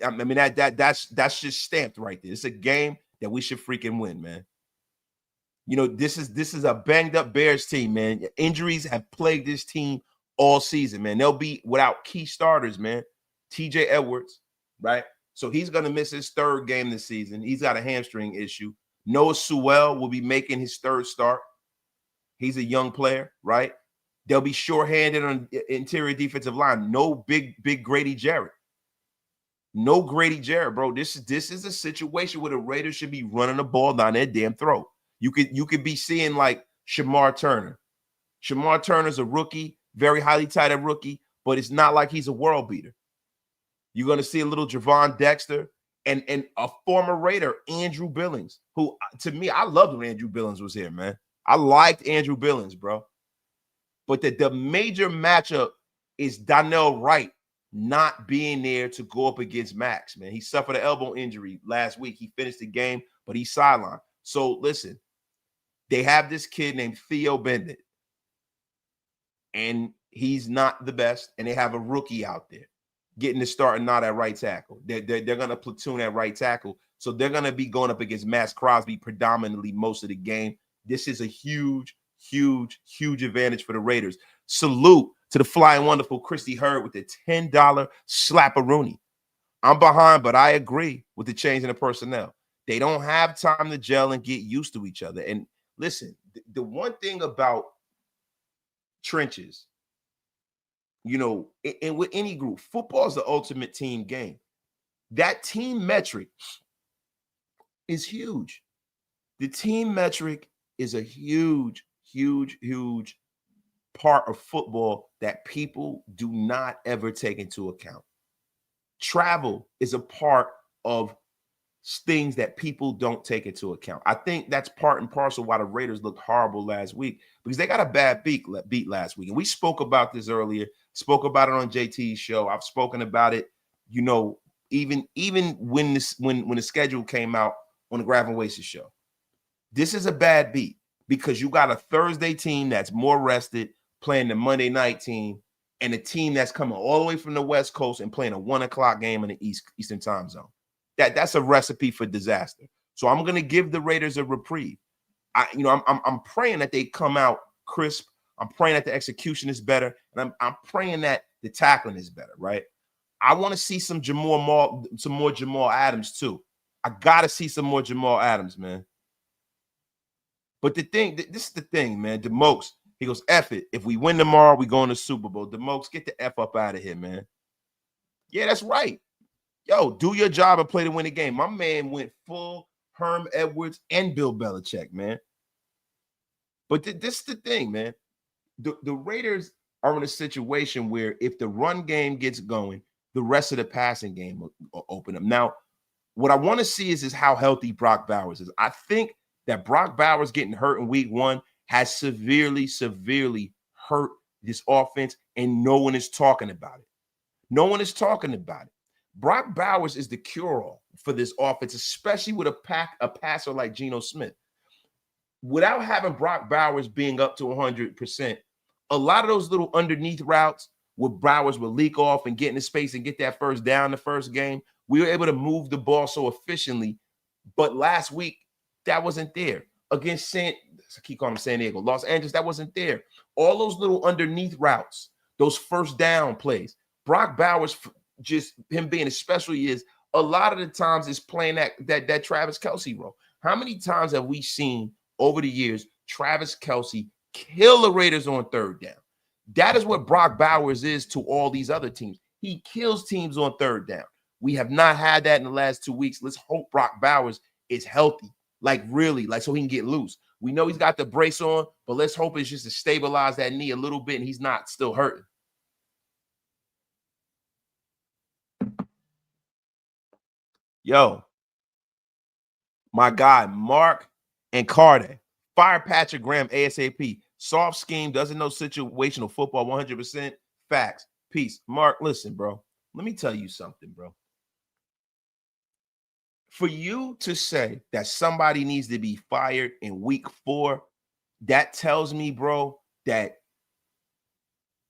I mean, that's just stamped right there. It's a game that we should freaking win, man. This is a banged up Bears team, man. Injuries have plagued this team all season, man. They'll be without key starters, man. TJ Edwards, right? So he's going to miss his 3rd game this season. He's got a hamstring issue. Noah Sewell will be making his 3rd start. He's a young player, right? They'll be shorthanded on interior defensive line. No big Grady Jarrett. No Grady Jarrett, bro. This is a situation where the Raiders should be running the ball down their damn throat. You could be seeing like Shamar Turner. Shamar Turner's a rookie, very highly touted rookie, but it's not like he's a world beater. You're going to see a little Javon Dexter and a former Raider, Andrew Billings, who, to me, I loved when Andrew Billings was here, man. I liked Andrew Billings, bro. But the major matchup is Donnell Wright not being there to go up against Max, man. He suffered an elbow injury last week. He finished the game, but he's sidelined. So, listen, they have this kid named Theo Bendit, and he's not the best, and they have a rookie out there getting the start and not at right tackle. They're going to platoon at right tackle, so they're going to be going up against Max Crosby predominantly most of the game. This is a huge advantage for the Raiders. Salute to the flying wonderful Christy Hurd with the $10 slap-a-rooney. I'm behind, but I agree with the change in the personnel. They don't have time to gel and get used to each other. And listen, the one thing about trenches, you know, and with any group, football is the ultimate team game. That team metric is huge. The team metric is a huge, huge, huge part of football that people do not ever take into account. Travel is a part of things that people don't take into account. I think that's part and parcel why the Raiders looked horrible last week, because they got a bad beat last week. And we spoke about this earlier, spoke about it on JT's show. I've spoken about it, you know, even when the schedule came out on the Gravin Wasted show. This is a bad beat because you got a Thursday team that's more rested playing the Monday night team, and a team that's coming all the way from the West Coast and playing a 1 o'clock game in the Eastern time zone. That's a recipe for disaster. So I'm going to give the Raiders a reprieve. I'm praying that they come out crisp. I'm praying that the execution is better, and I'm praying that the tackling is better. Right? I want to see some more Jamal Adams too. I got to see some more Jamal Adams, man. But this is the thing, man. DeMokes, he goes, F it. If we win tomorrow, we go in the Super Bowl. DeMokes, get the F up out of here, man. Yeah, that's right. Yo, do your job and play to win the game. My man went full Herm Edwards and Bill Belichick, man. But this is the thing, man. The Raiders are in a situation where if the run game gets going, the rest of the passing game will open up. Now, what I want to see is how healthy Brock Bowers is. I think that Brock Bowers getting hurt in week 1 has severely, severely hurt this offense, and no one is talking about it. No one is talking about it. Brock Bowers is the cure-all for this offense, especially with a passer like Geno Smith. Without having Brock Bowers being up to 100%, a lot of those little underneath routes where Bowers would leak off and get into space and get that first down the first game, we were able to move the ball so efficiently. But last week, that wasn't there. Against I keep calling him San Diego, Los Angeles, that wasn't there. All those little underneath routes, those first down plays, Brock Bowers, just him being as special he is, a lot of the times is playing that Travis Kelce role. How many times have we seen over the years Travis Kelce kill the Raiders on third down? That is what Brock Bowers is to all these other teams. He kills teams on third down. We have not had that in the last 2 weeks. Let's hope Brock Bowers is healthy, really, so he can get loose. We know he's got the brace on, but let's hope it's just to stabilize that knee a little bit and he's not still hurting. Yo, my guy, Mark and Carter, fire Patrick Graham ASAP. Soft scheme, doesn't know situational football, 100% facts. Peace. Mark, listen, bro. Let me tell you something, bro. For you to say that somebody needs to be fired in week 4, that tells me, bro, that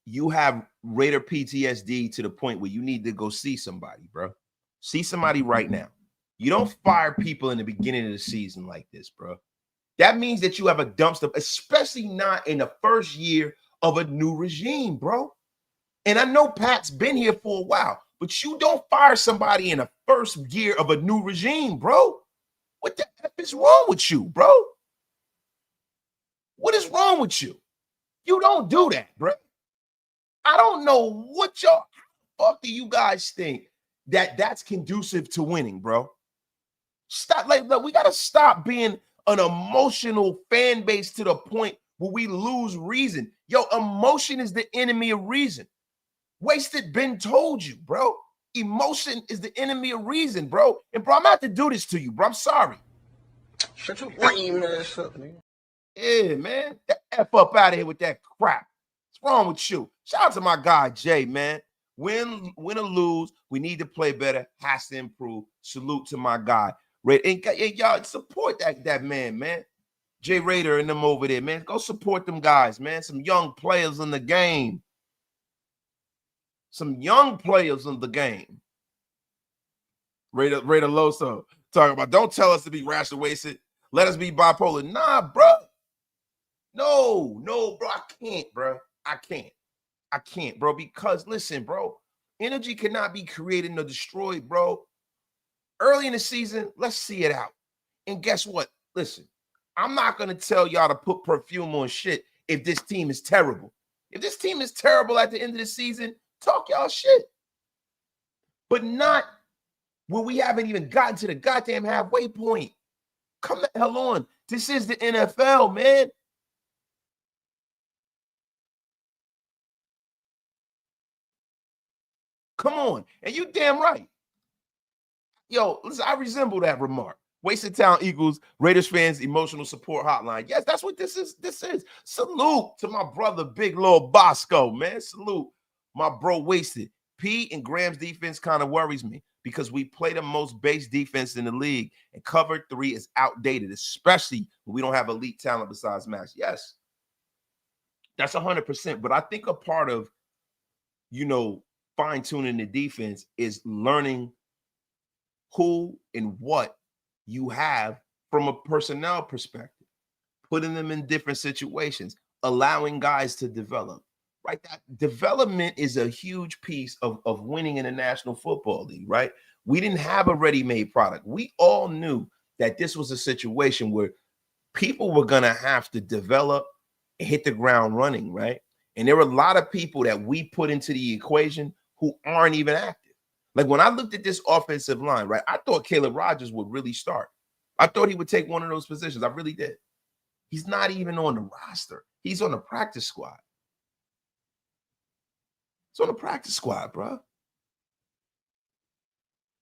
you have Raider PTSD to the point where you need to go see somebody, bro. See somebody right now. You don't fire people in the beginning of the season like this, bro. That means that you have a dumpster, especially not in the first year of a new regime, bro. And I know Pat's been here for a while, but you don't fire somebody in the first year of a new regime, bro. What the F is wrong with you, bro? What is wrong with you? You don't do that, bro. I don't know what fuck do you guys think that's conducive to winning, bro? Stop, look, we got to stop being an emotional fan base to the point where we lose reason. Yo, emotion is the enemy of reason. Wasted Ben told you, bro. Emotion is the enemy of reason, bro. And bro, I'm about to do this to you, bro. I'm sorry. Shut your lame ass up, nigga. Yeah, man. The F up out of here with that crap. What's wrong with you? Shout out to my guy, Jay, man. Win or lose, we need to play better. Has to improve. Salute to my guy. And y'all support that man. Jay Raider and them over there, man. Go support them guys, man. Some young players in the game. Some young players in the game. Raider Loso talking about, don't tell us to be rational wasted. Let us be bipolar. Nah, bro. No, bro. I can't, bro. I can't, bro. Because listen, bro. Energy cannot be created nor destroyed, bro. Early in the season, let's see it out. And guess what? Listen, I'm not going to tell y'all to put perfume on shit if this team is terrible. If this team is terrible at the end of the season, talk y'all shit. But not when we haven't even gotten to the goddamn halfway point. Come the hell on. This is the NFL, man. Come on. And you damn right. Yo, listen, I resemble that remark. Wasted Town equals Raiders fans emotional support hotline. Yes, that's what this is. This is. Salute to my brother, Big Lil Bosco, man. Salute my bro, Wasted. Pete and Graham's defense kind of worries me because we play the most base defense in the league, and cover 3 is outdated, especially when we don't have elite talent besides Max. Yes, that's 100%. But I think a part of, fine-tuning the defense is learning who and what you have from a personnel perspective, putting them in different situations, allowing guys to develop, right? That development is a huge piece of winning in the National Football League, right? We didn't have a ready-made product. We all knew that this was a situation where people were going to have to develop and hit the ground running, right? And there were a lot of people that we put into the equation who aren't even active. Like when I looked at this offensive line, right, I thought Caleb Rogers would really start. I thought he would take one of those positions. I really did. He's not even on the roster. He's on the practice squad. It's on the practice squad, bro.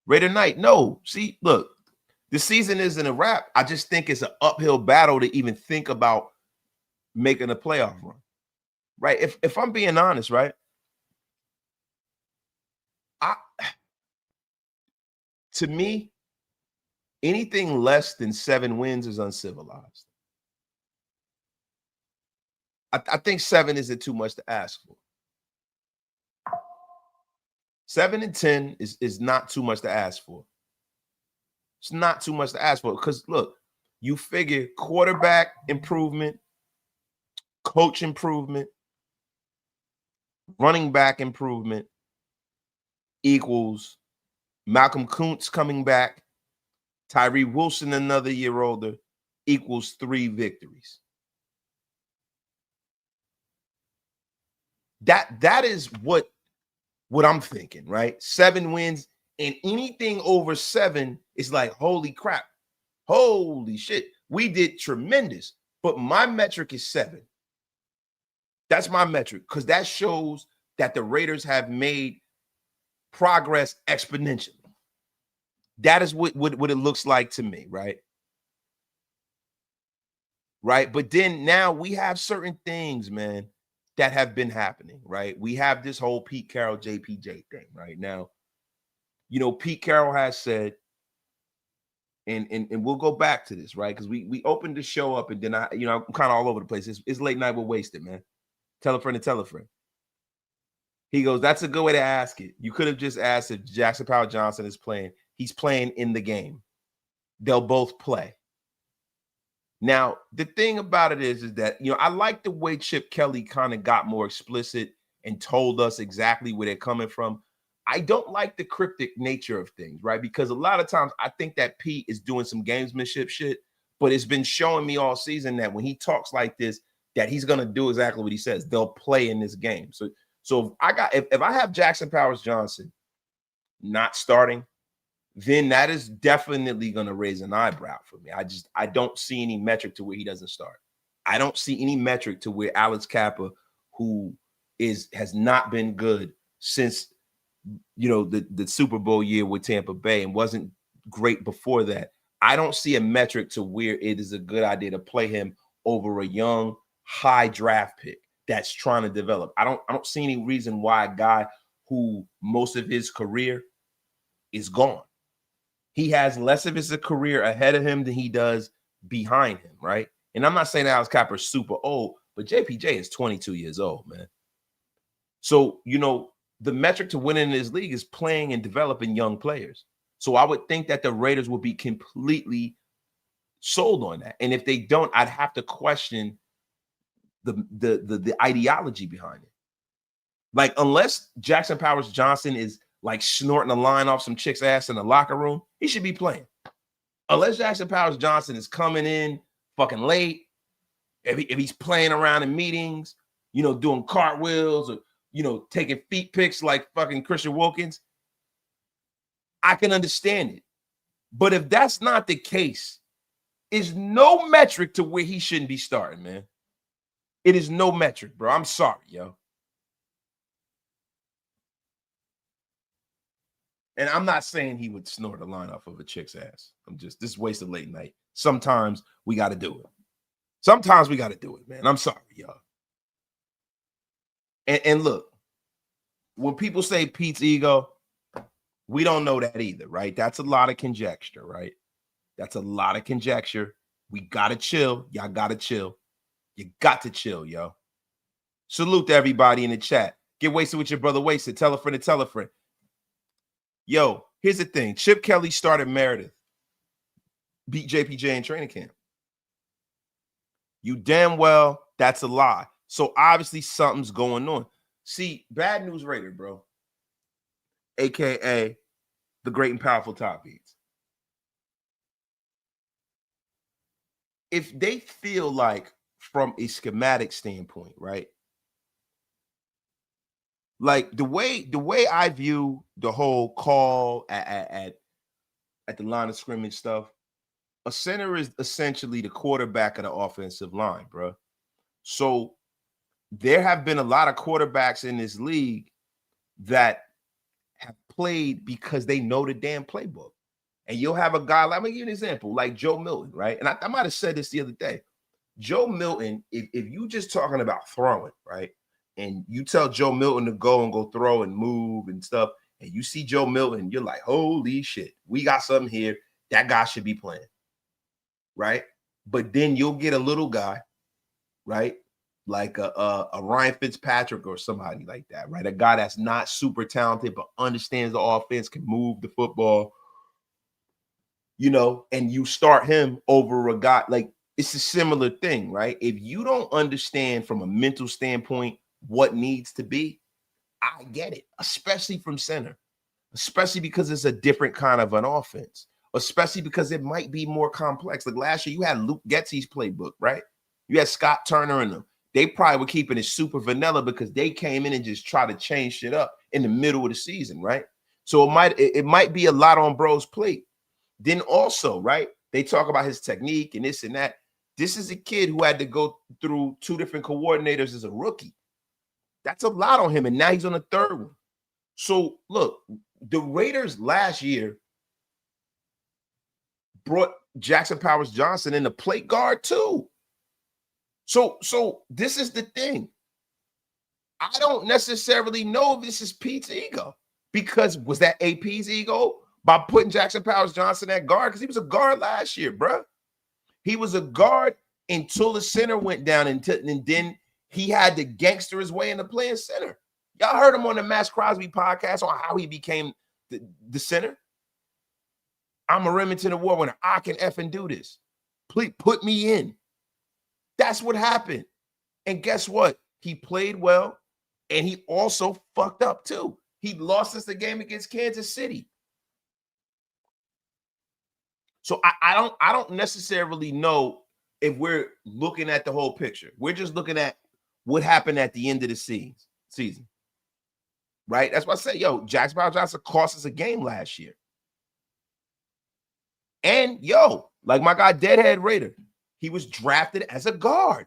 Raider Knight, no. See, look, the season isn't a wrap. I just think it's an uphill battle to even think about making a playoff run, right? If I'm being honest, right, to me, anything less than 7 wins is uncivilized. I think 7 isn't too much to ask for. 7 and 10 is not too much to ask for. It's not too much to ask for because, look, you figure quarterback improvement, coach improvement, running back improvement equals Malcolm Kuntz coming back, Tyree Wilson another year older, equals 3 victories. That is what I'm thinking, right? 7 wins, and anything over 7 is like, holy crap, holy shit, we did tremendous. But my metric is 7. That's my metric because that shows that the Raiders have made progress exponentially. That is what it looks like to me, right? Right. But then now we have certain things, man, that have been happening, right? We have this whole Pete Carroll, JPJ thing right now. Pete Carroll has said, and we'll go back to this, right? Because we opened the show up and then I'm kind of all over the place. It's late night with Wasted, man. Tell a friend to tell a friend. He goes, that's a good way to ask it. You could have just asked if Jackson Powell Johnson is playing. He's playing in the game. They'll both play. Now, the thing about it is that, I like the way Chip Kelly kind of got more explicit and told us exactly where they're coming from. I don't like the cryptic nature of things, right? Because a lot of times I think that Pete is doing some gamesmanship shit, but it's been showing me all season that when he talks like this, that he's going to do exactly what he says. They'll play in this game. So if I have Jackson Powers Johnson not starting, then that is definitely going to raise an eyebrow for me. I don't see any metric to where he doesn't start. I don't see any metric to where Alex Kappa, who has not been good since the Super Bowl year with Tampa Bay and wasn't great before that. I don't see a metric to where it is a good idea to play him over a young, high draft pick that's trying to develop. I don't see any reason why a guy who most of his career is gone. He has less of his career ahead of him than he does behind him, right? And I'm not saying Alex Kappa is super old, but JPJ is 22 years old, man. So, the metric to winning in this league is playing and developing young players. So I would think that the Raiders would be completely sold on that. And if they don't, I'd have to question the ideology behind it. Like, unless Jackson Powers Johnson is like snorting a line off some chick's ass in the locker room, he should be playing. Unless Jackson Powers Johnson is coming in fucking late, if he's playing around in meetings, you know, doing cartwheels or, you know, taking feet pics like fucking Christian Wilkins, I can understand it. But if that's not the case, is no metric to where he shouldn't be starting, man. It is no metric, bro. I'm sorry, yo. And I'm not saying he would snort a line off of a chick's ass. This is wasted late night. Sometimes we got to do it. Sometimes we got to do it, man. I'm sorry, y'all. And look, when people say Pete's ego, we don't know that either, right? That's a lot of conjecture, right? That's a lot of conjecture. We got to chill. Y'all got to chill. You got to chill, yo. Salute to everybody in the chat. Get wasted with your brother Wasted. Tell a friend to tell a friend. Yo, here's the thing. Chip Kelly started Meredith. Beat JPJ in training camp. You damn well, that's a lie. So obviously something's going on. See, Bad News Raider, bro. AKA the great and powerful Top Beats. If they feel like from a schematic standpoint, right? Like the way I view the whole call at the line of scrimmage stuff, a center is essentially the quarterback of the offensive line, bro. So there have been a lot of quarterbacks in this league that have played because they know the damn playbook. And you'll have a guy, let me give you an example, like Joe Milton, right? And I might have said this the other day. Joe Milton, if you just talking about throwing, right? And you tell Joe Milton to go and go throw and move and stuff, and you see Joe Milton, you're like, holy shit, we got something here. That guy should be playing, right? But then you'll get a little guy, right? Like a Ryan Fitzpatrick or somebody like that, right? A guy that's not super talented, but understands the offense, can move the football, you know, and you start him over a guy. Like, it's a similar thing, right? If you don't understand from a mental standpoint what needs to be, I get it, especially from center, especially because it's a different kind of an offense, especially because it might be more complex. Like last year, you had Luke Getsy's playbook, right? You had Scott Turner in them. They probably were keeping it super vanilla because they came in and just tried to change shit up in the middle of the season, right? So it might be a lot on bro's plate. Then also, right, they talk about his technique and this and that. This is a kid who had to go through 2 different coordinators as a rookie. That's a lot on him, and now he's on the 3rd one. So look, the Raiders last year brought Jackson Powers Johnson in the plate guard too. So this is the thing. I don't necessarily know if this is Pete's ego, because was that AP's ego by putting Jackson Powers Johnson at guard? Because he was a guard last year, bro. He was a guard until the center went down, and then he had to gangster his way into playing center. Y'all heard him on the Max Crosby podcast on how he became the center. I'm a Remington Award winner. I can effing do this. Please put me in. That's what happened. And guess what? He played well, and he also fucked up too. He lost us the game against Kansas City. So I don't necessarily know if we're looking at the whole picture. We're just looking at what happened at the end of the season. Right? That's why I say, yo, Jackson Powers Johnson cost us a game last year. And yo, like my guy Deadhead Raider, he was drafted as a guard.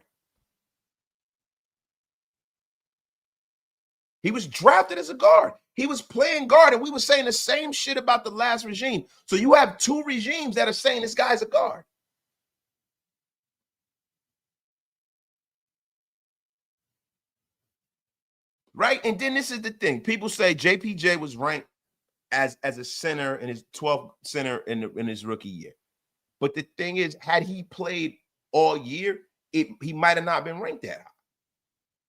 He was drafted as a guard. He was playing guard, and we were saying the same shit about the last regime. So you have 2 regimes that are saying this guy's a guard. Right? And then this is the thing. People say JPJ was ranked as a center in his 12th center in his rookie year. But the thing is, had he played all year, he might have not been ranked that high.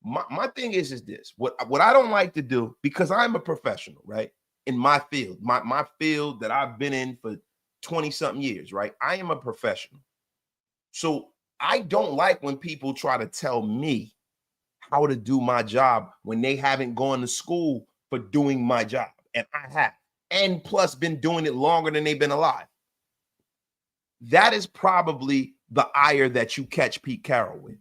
My thing is this. What I don't like to do, because I'm a professional, right? In my field, my field that I've been in for 20-something years, right? I am a professional. So I don't like when people try to tell me how to do my job when they haven't gone to school for doing my job. And I have. And plus been doing it longer than they've been alive. That is probably the ire that you catch Pete Carroll with.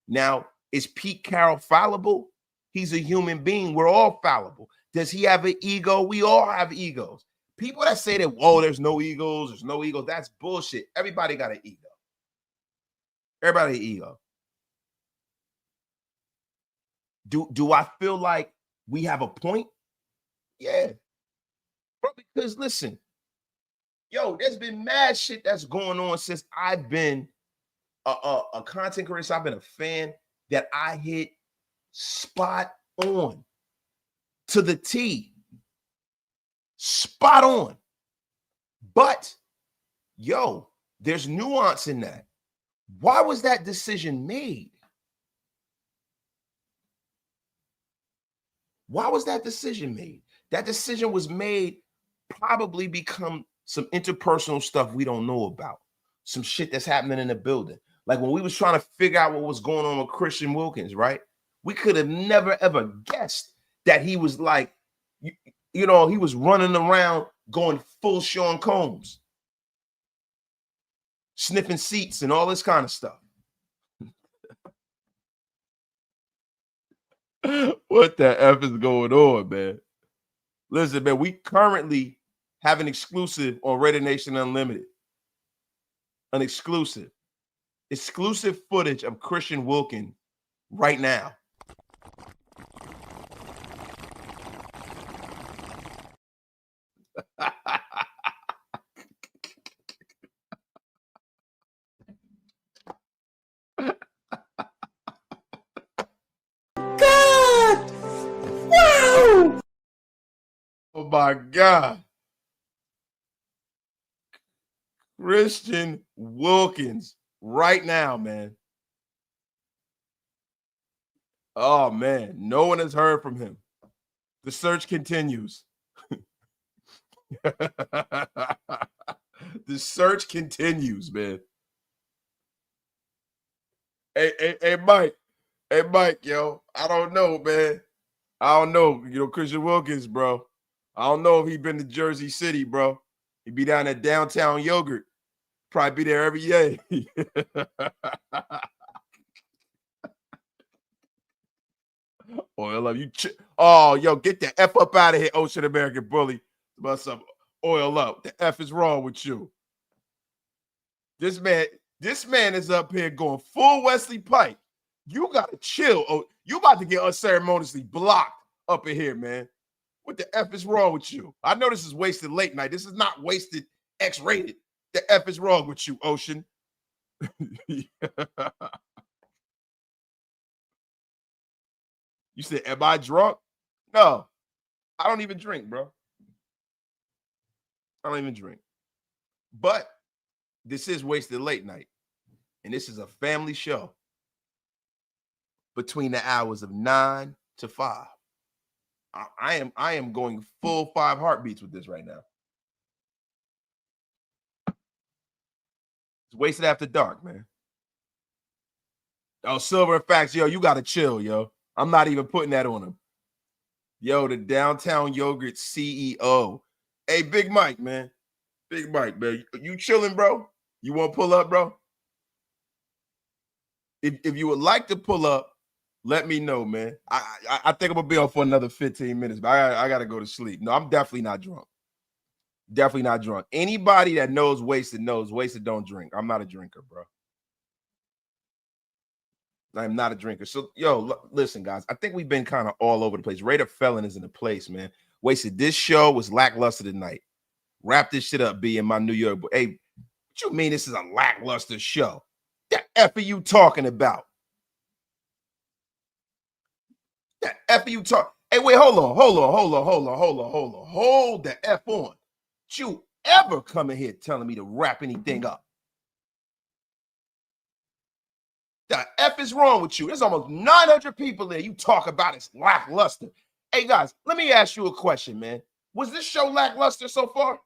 Now, is Pete Carroll fallible? He's a human being. We're all fallible. Does he have an ego? We all have egos. People that say that, oh, there's no egos, that's bullshit. Everybody got an ego. Everybody ego. Do I feel like we have a point? Yeah. Bro, because listen, yo, there's been mad shit that's going on since I've been a content creator. I've been a fan that I hit spot on to the T. Spot on. But, yo, there's nuance in that. Why was that decision made? Why was that decision made? That decision was made probably become some interpersonal stuff we don't know about. Some shit that's happening in the building. Like when we was trying to figure out what was going on with Christian Wilkins, right? We could have never, ever guessed that he was like, you know, he was running around going full Sean Combs, sniffing seats and all this kind of stuff. What the F is going on, man? Listen, man, we currently have an exclusive on Raider Nation Unlimited. An exclusive footage of Christian Wilkins right now. God! Wow! Oh my God. Christian Wilkins right now, man. Oh man, no one has heard from him. The search continues. The search continues, man. Hey, Mike. Hey, Mike, yo. I don't know, man. I don't know. You know, Christian Wilkins, bro. I don't know if he been to Jersey City, bro. He be down at downtown Yogurt. Probably be there every day. Oil up. Oh, yo, get the F up out of here, Ocean American bully. About some oil up. The F is wrong with you. This man is up here going full Wesley Pike. You gotta chill. Oh, you about to get unceremoniously blocked up in here, man. What the F is wrong with you? I know this is wasted late night. This is not wasted X-rated. The F is wrong with you, Ocean. You said, am I drunk? No, I don't even drink, bro. I don't even drink. But this is wasted late night. And this is a family show between the hours of 9 to 5. I am going full 5 heartbeats with this right now. It's wasted after dark, man. Oh, Silver and Facts, yo, you gotta chill, yo. I'm not even putting that on him. Yo, the Downtown Yogurt CEO. Hey, Big Mike, man. Big Mike, man. You chilling, bro? You want to pull up, bro? If you would like to pull up, let me know, man. I think I'm gonna be on for another 15 minutes, but I gotta go to sleep. No, I'm definitely not drunk. Definitely not drunk. Anybody that knows Wasted don't drink. I'm not a drinker, bro. I'm not a drinker. So, yo, listen, guys. I think we've been kind of all over the place. Raider Felon is in the place, man. Wasted. This show was lackluster tonight. Wrap this shit up, B, in my New York. Hey, what you mean this is a lackluster show? The F are you talking about? The F are you talking? Hey, wait, hold on. Hold the F on. Don't you ever come in here telling me to wrap anything up? The F is wrong with you. There's almost 900 people there. You talk about it's lackluster. Hey, guys, let me ask you a question, man. Was this show lackluster so far?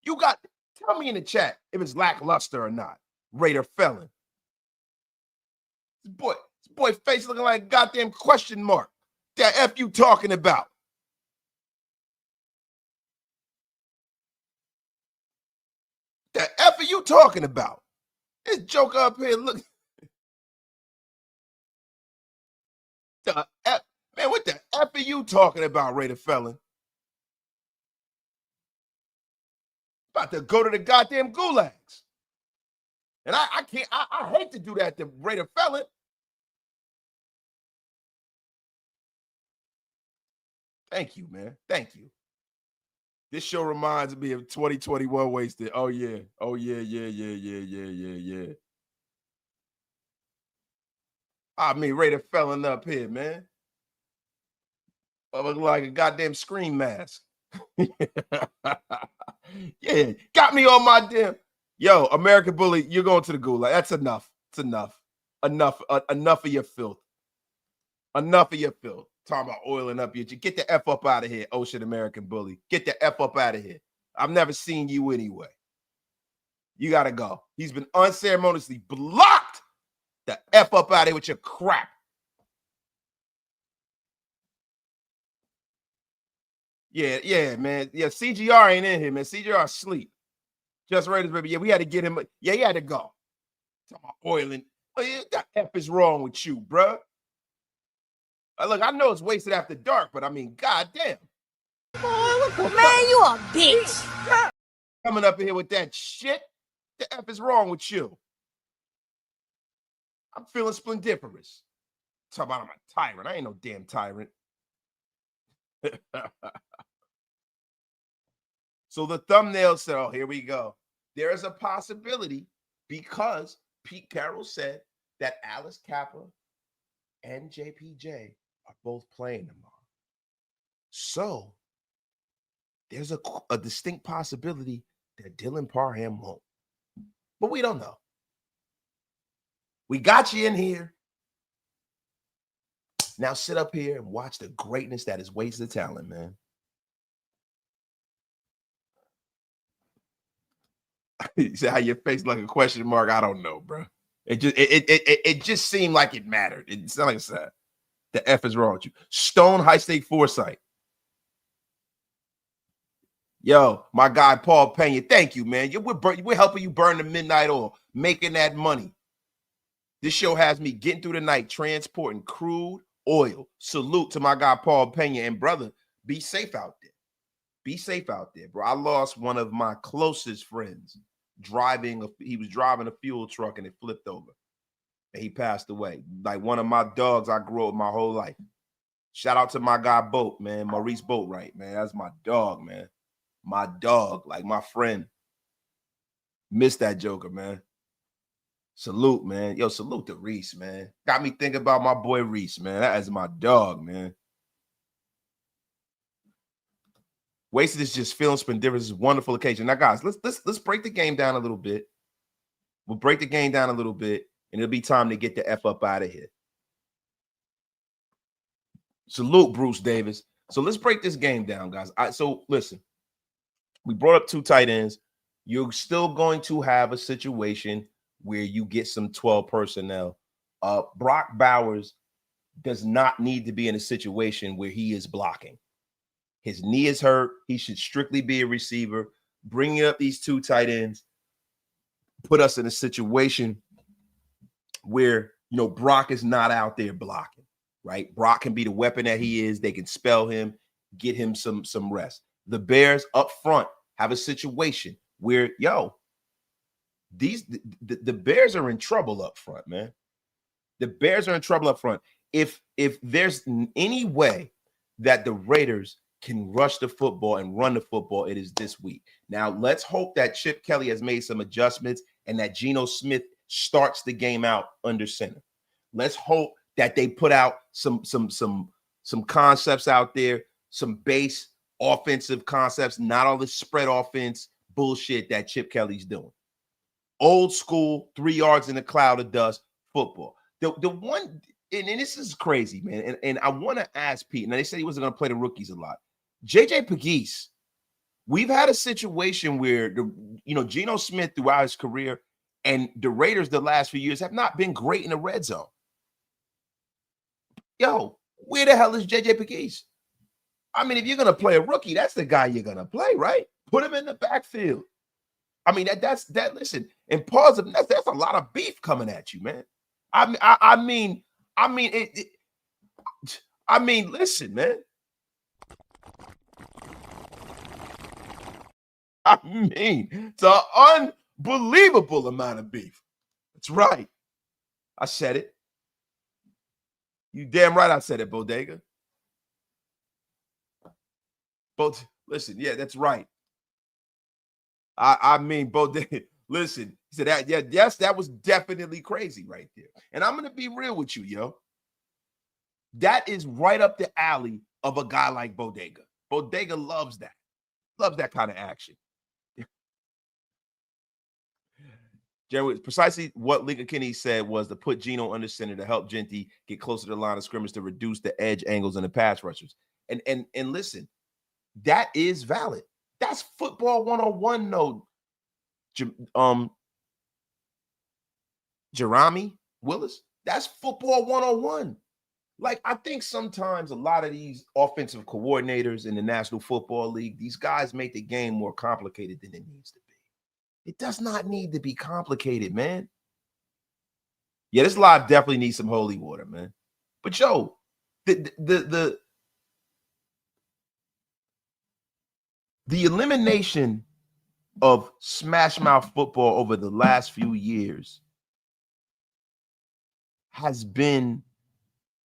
Tell me in the chat if it's lackluster or not. Raider Felon. This boy face looking like a goddamn question mark. The F you talking about? The F are you talking about? This joker up here, look. The F, man, what the F are you talking about, Raider Felon? About to go to the goddamn gulags. And I can't, I hate to do that to Raider Felon. Thank you, man. Thank you. This show reminds me of 2021 wasted. Oh, yeah. Oh, yeah. I mean, Raider Felon up here, man. I look like a goddamn scream mask. Yeah, got me on my damn. Yo, American Bully, you're going to the gulag. That's enough. It's enough. Enough of your filth. Enough of your filth. Talking about oiling up your. Get the F up out of here, Ocean American Bully. Get the F up out of here. I've never seen you anyway. You got to go. He's been unceremoniously blocked. The F up out of here with your crap. Yeah, man. Yeah, CGR ain't in here, man. CGR asleep. Just Raiders, baby. Yeah, we had to get him. Yeah, he had to go. Talking about oiling. What the F is wrong with you, bro? Look, I know it's wasted after dark, but I mean, goddamn. Man, you a bitch. Coming up in here with that shit. The F is wrong with you? I'm feeling splendiferous. Talk about I'm a tyrant. I ain't no damn tyrant. So the thumbnail said, oh, here we go. There is a possibility because Pete Carroll said that Alice Kappa and JPJ are both playing tomorrow. So there's a distinct possibility that Dylan Parham won't. But we don't know. We got you in here. Now sit up here and watch the greatness that is wasted talent, man. You see how your face like a question mark? I don't know, bro. It just seemed like it mattered. It's not like it's that. The F is wrong with you. Stone High State Foresight. Yo, my guy Paul Pena, thank you, man. We're helping you burn the midnight oil, making that money. This show has me getting through the night, transporting crude oil. Salute to my guy Paul Pena. And brother, be safe out there. Be safe out there, bro. I lost one of my closest friends he was driving a fuel truck and it flipped over. And he passed away. Like one of my dogs I grew up my whole life. Shout out to my guy Boat, man. Maurice Boatwright, man. That's my dog, man. My dog, like my friend. Miss that joker, man. Salute, man. Yo, salute to Reese, man. Got me thinking about my boy Reese, man. That is my dog, man. Wasted is just feeling splendiferous. This is a wonderful occasion. Now, guys, let's break the game down a little bit. We'll break the game down a little bit, and it'll be time to get the F up out of here. Salute, Bruce Davis. So let's break this game down, guys. So listen, we brought up two tight ends. You're still going to have a situation where you get some 12 personnel. Brock Bowers does not need to be in a situation where he is blocking. His knee is hurt. He should strictly be a receiver. Bringing up these two tight ends put us in a situation where, Brock is not out there blocking, right? Brock can be the weapon that he is. They can spell him, get him some rest. The Bears up front have a situation where, the Bears are in trouble up front, man. The Bears are in trouble up front. If there's any way that the Raiders can rush the football and run the football, it is this week. Now, let's hope that Chip Kelly has made some adjustments and that Geno Smith starts the game out under center. Let's hope that they put out some concepts out there, some base offensive concepts, not all this spread offense bullshit that Chip Kelly's doing. Old school, 3 yards in a cloud of dust football. The one, and this is crazy, man. And I want to ask Pete. Now, they said he wasn't going to play the rookies a lot. JJ Pegues, we've had a situation where Geno Smith throughout his career and the Raiders the last few years have not been great in the red zone. yo, where the hell is JJ Pegues? I mean, if you're gonna play a rookie, that's the guy you're gonna play, right? Put him in the backfield. I mean, that's that. Listen, and pause. That's a lot of beef coming at you, man. I mean, listen, man. I mean, it's an unbelievable amount of beef. That's right. I said it. You damn right I said it, Bodega. But listen, yeah, that's right. I mean, Bodega, listen, he said that, yeah, yes, that was definitely crazy right there. And I'm gonna be real with you, yo. That is right up the alley of a guy like Bodega. Bodega loves that kind of action. Jerry, precisely what Lincoln Kenny said was to put Geno under center to help Genty get closer to the line of scrimmage to reduce the edge angles and the pass rushers. And listen, that is valid. That's football 101, no. Jeremy Willis, that's football 101. Like, I think sometimes a lot of these offensive coordinators in the National Football League, these guys make the game more complicated than it needs to be. It does not need to be complicated, man. Yeah, this live definitely needs some holy water, man. But yo, the elimination of smash mouth football over the last few years has been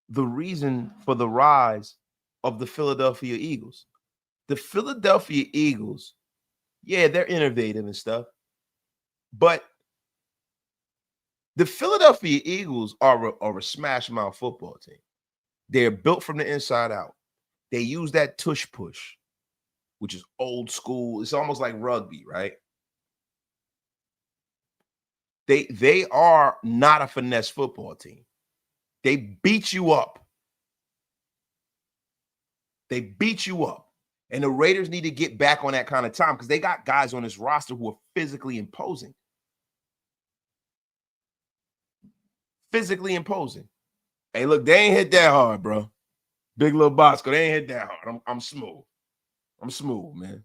the reason for the rise of the Philadelphia Eagles. The Philadelphia Eagles, yeah, they're innovative and stuff, but the Philadelphia Eagles are a smash mouth football team. They're built from the inside out. They use that tush push, which is old school. It's almost like rugby, right? They are not a finesse football team. They beat you up. They beat you up. And the Raiders need to get back on that kind of time because they got guys on this roster who are physically imposing. Physically imposing. Hey, look, they ain't hit that hard, bro. Big Little Bosco, they ain't hit that hard. I'm smooth. I'm smooth, man.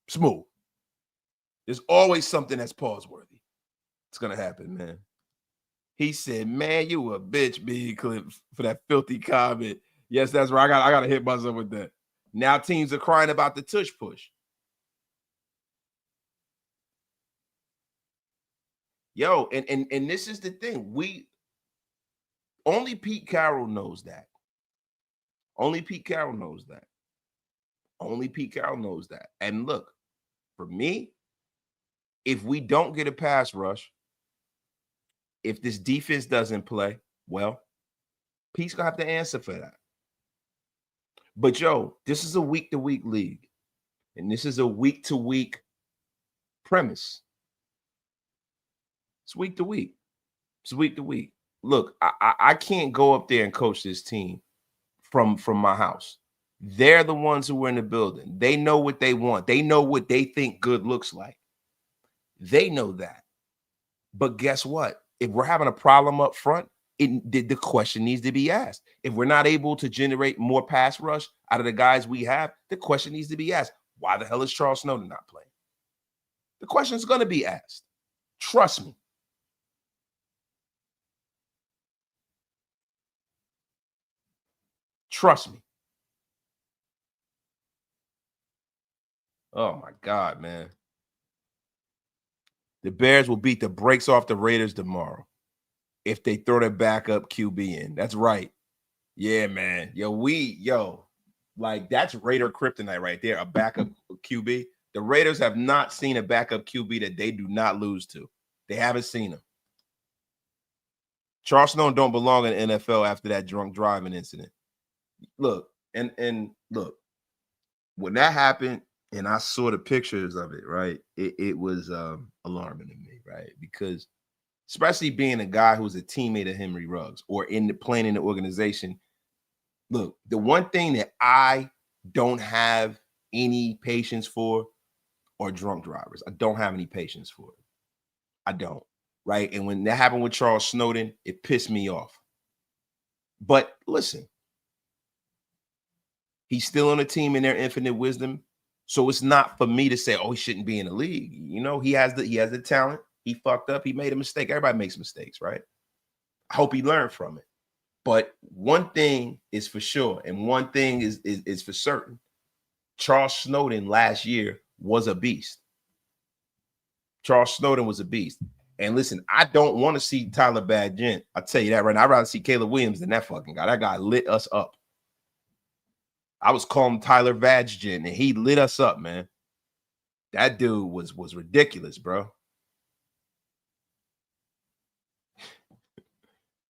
Smooth. There's always something that's pause-worthy. It's going to happen, man. He said, man, you a bitch, Big Clip, for that filthy comment. Yes, that's right. I got to hit myself with that. Now teams are crying about the tush push. Yo, and this is the thing. Only Pete Carroll knows that. Only Pete Carroll knows that. Only Pete Carroll knows that. And look, for me, if we don't get a pass rush, if this defense doesn't play, well, Pete's going to have to answer for that. But, yo, this is a week-to-week league. And this is a week-to-week premise. It's week-to-week. It's week-to-week. Look, I can't go up there and coach this team from my house. They're the ones who are in the building. They know what they want. They know what they think good looks like. They know that. But guess what? If we're having a problem up front, the question needs to be asked. If we're not able to generate more pass rush out of the guys we have, the question needs to be asked. Why the hell is Charles Snowden not playing? The question is going to be asked. Trust me. Trust me. Oh, my God, man. The Bears will beat the brakes off the Raiders tomorrow if they throw their backup QB in. That's right. Yeah, man. Like that's Raider kryptonite right there, a backup QB. The Raiders have not seen a backup QB that they do not lose to. They haven't seen him. Charles Snowden don't belong in the NFL after that drunk driving incident. Look, and look, when that happened and I saw the pictures of it, right, it was alarming to me, right? Because especially being a guy who's a teammate of Henry Ruggs or playing in the organization, look, the one thing that I don't have any patience for are drunk drivers. I don't have any patience for it. I don't, right? And when that happened with Charles Snowden, it pissed me off. But listen, He's still on the team in their infinite wisdom. So it's not for me to say, oh, he shouldn't be in the league. You know, he has the talent. He fucked up. He made a mistake. Everybody makes mistakes, right? I hope he learned from it. But one thing is for sure, and one thing is for certain. Charles Snowden last year was a beast. Charles Snowden was a beast. And listen, I don't want to see Tyler Badgett. I'll tell you that right now. I'd rather see Caleb Williams than that fucking guy. That guy lit us up. I was calling Tyler Badgett, and he lit us up, man. That dude was ridiculous, bro.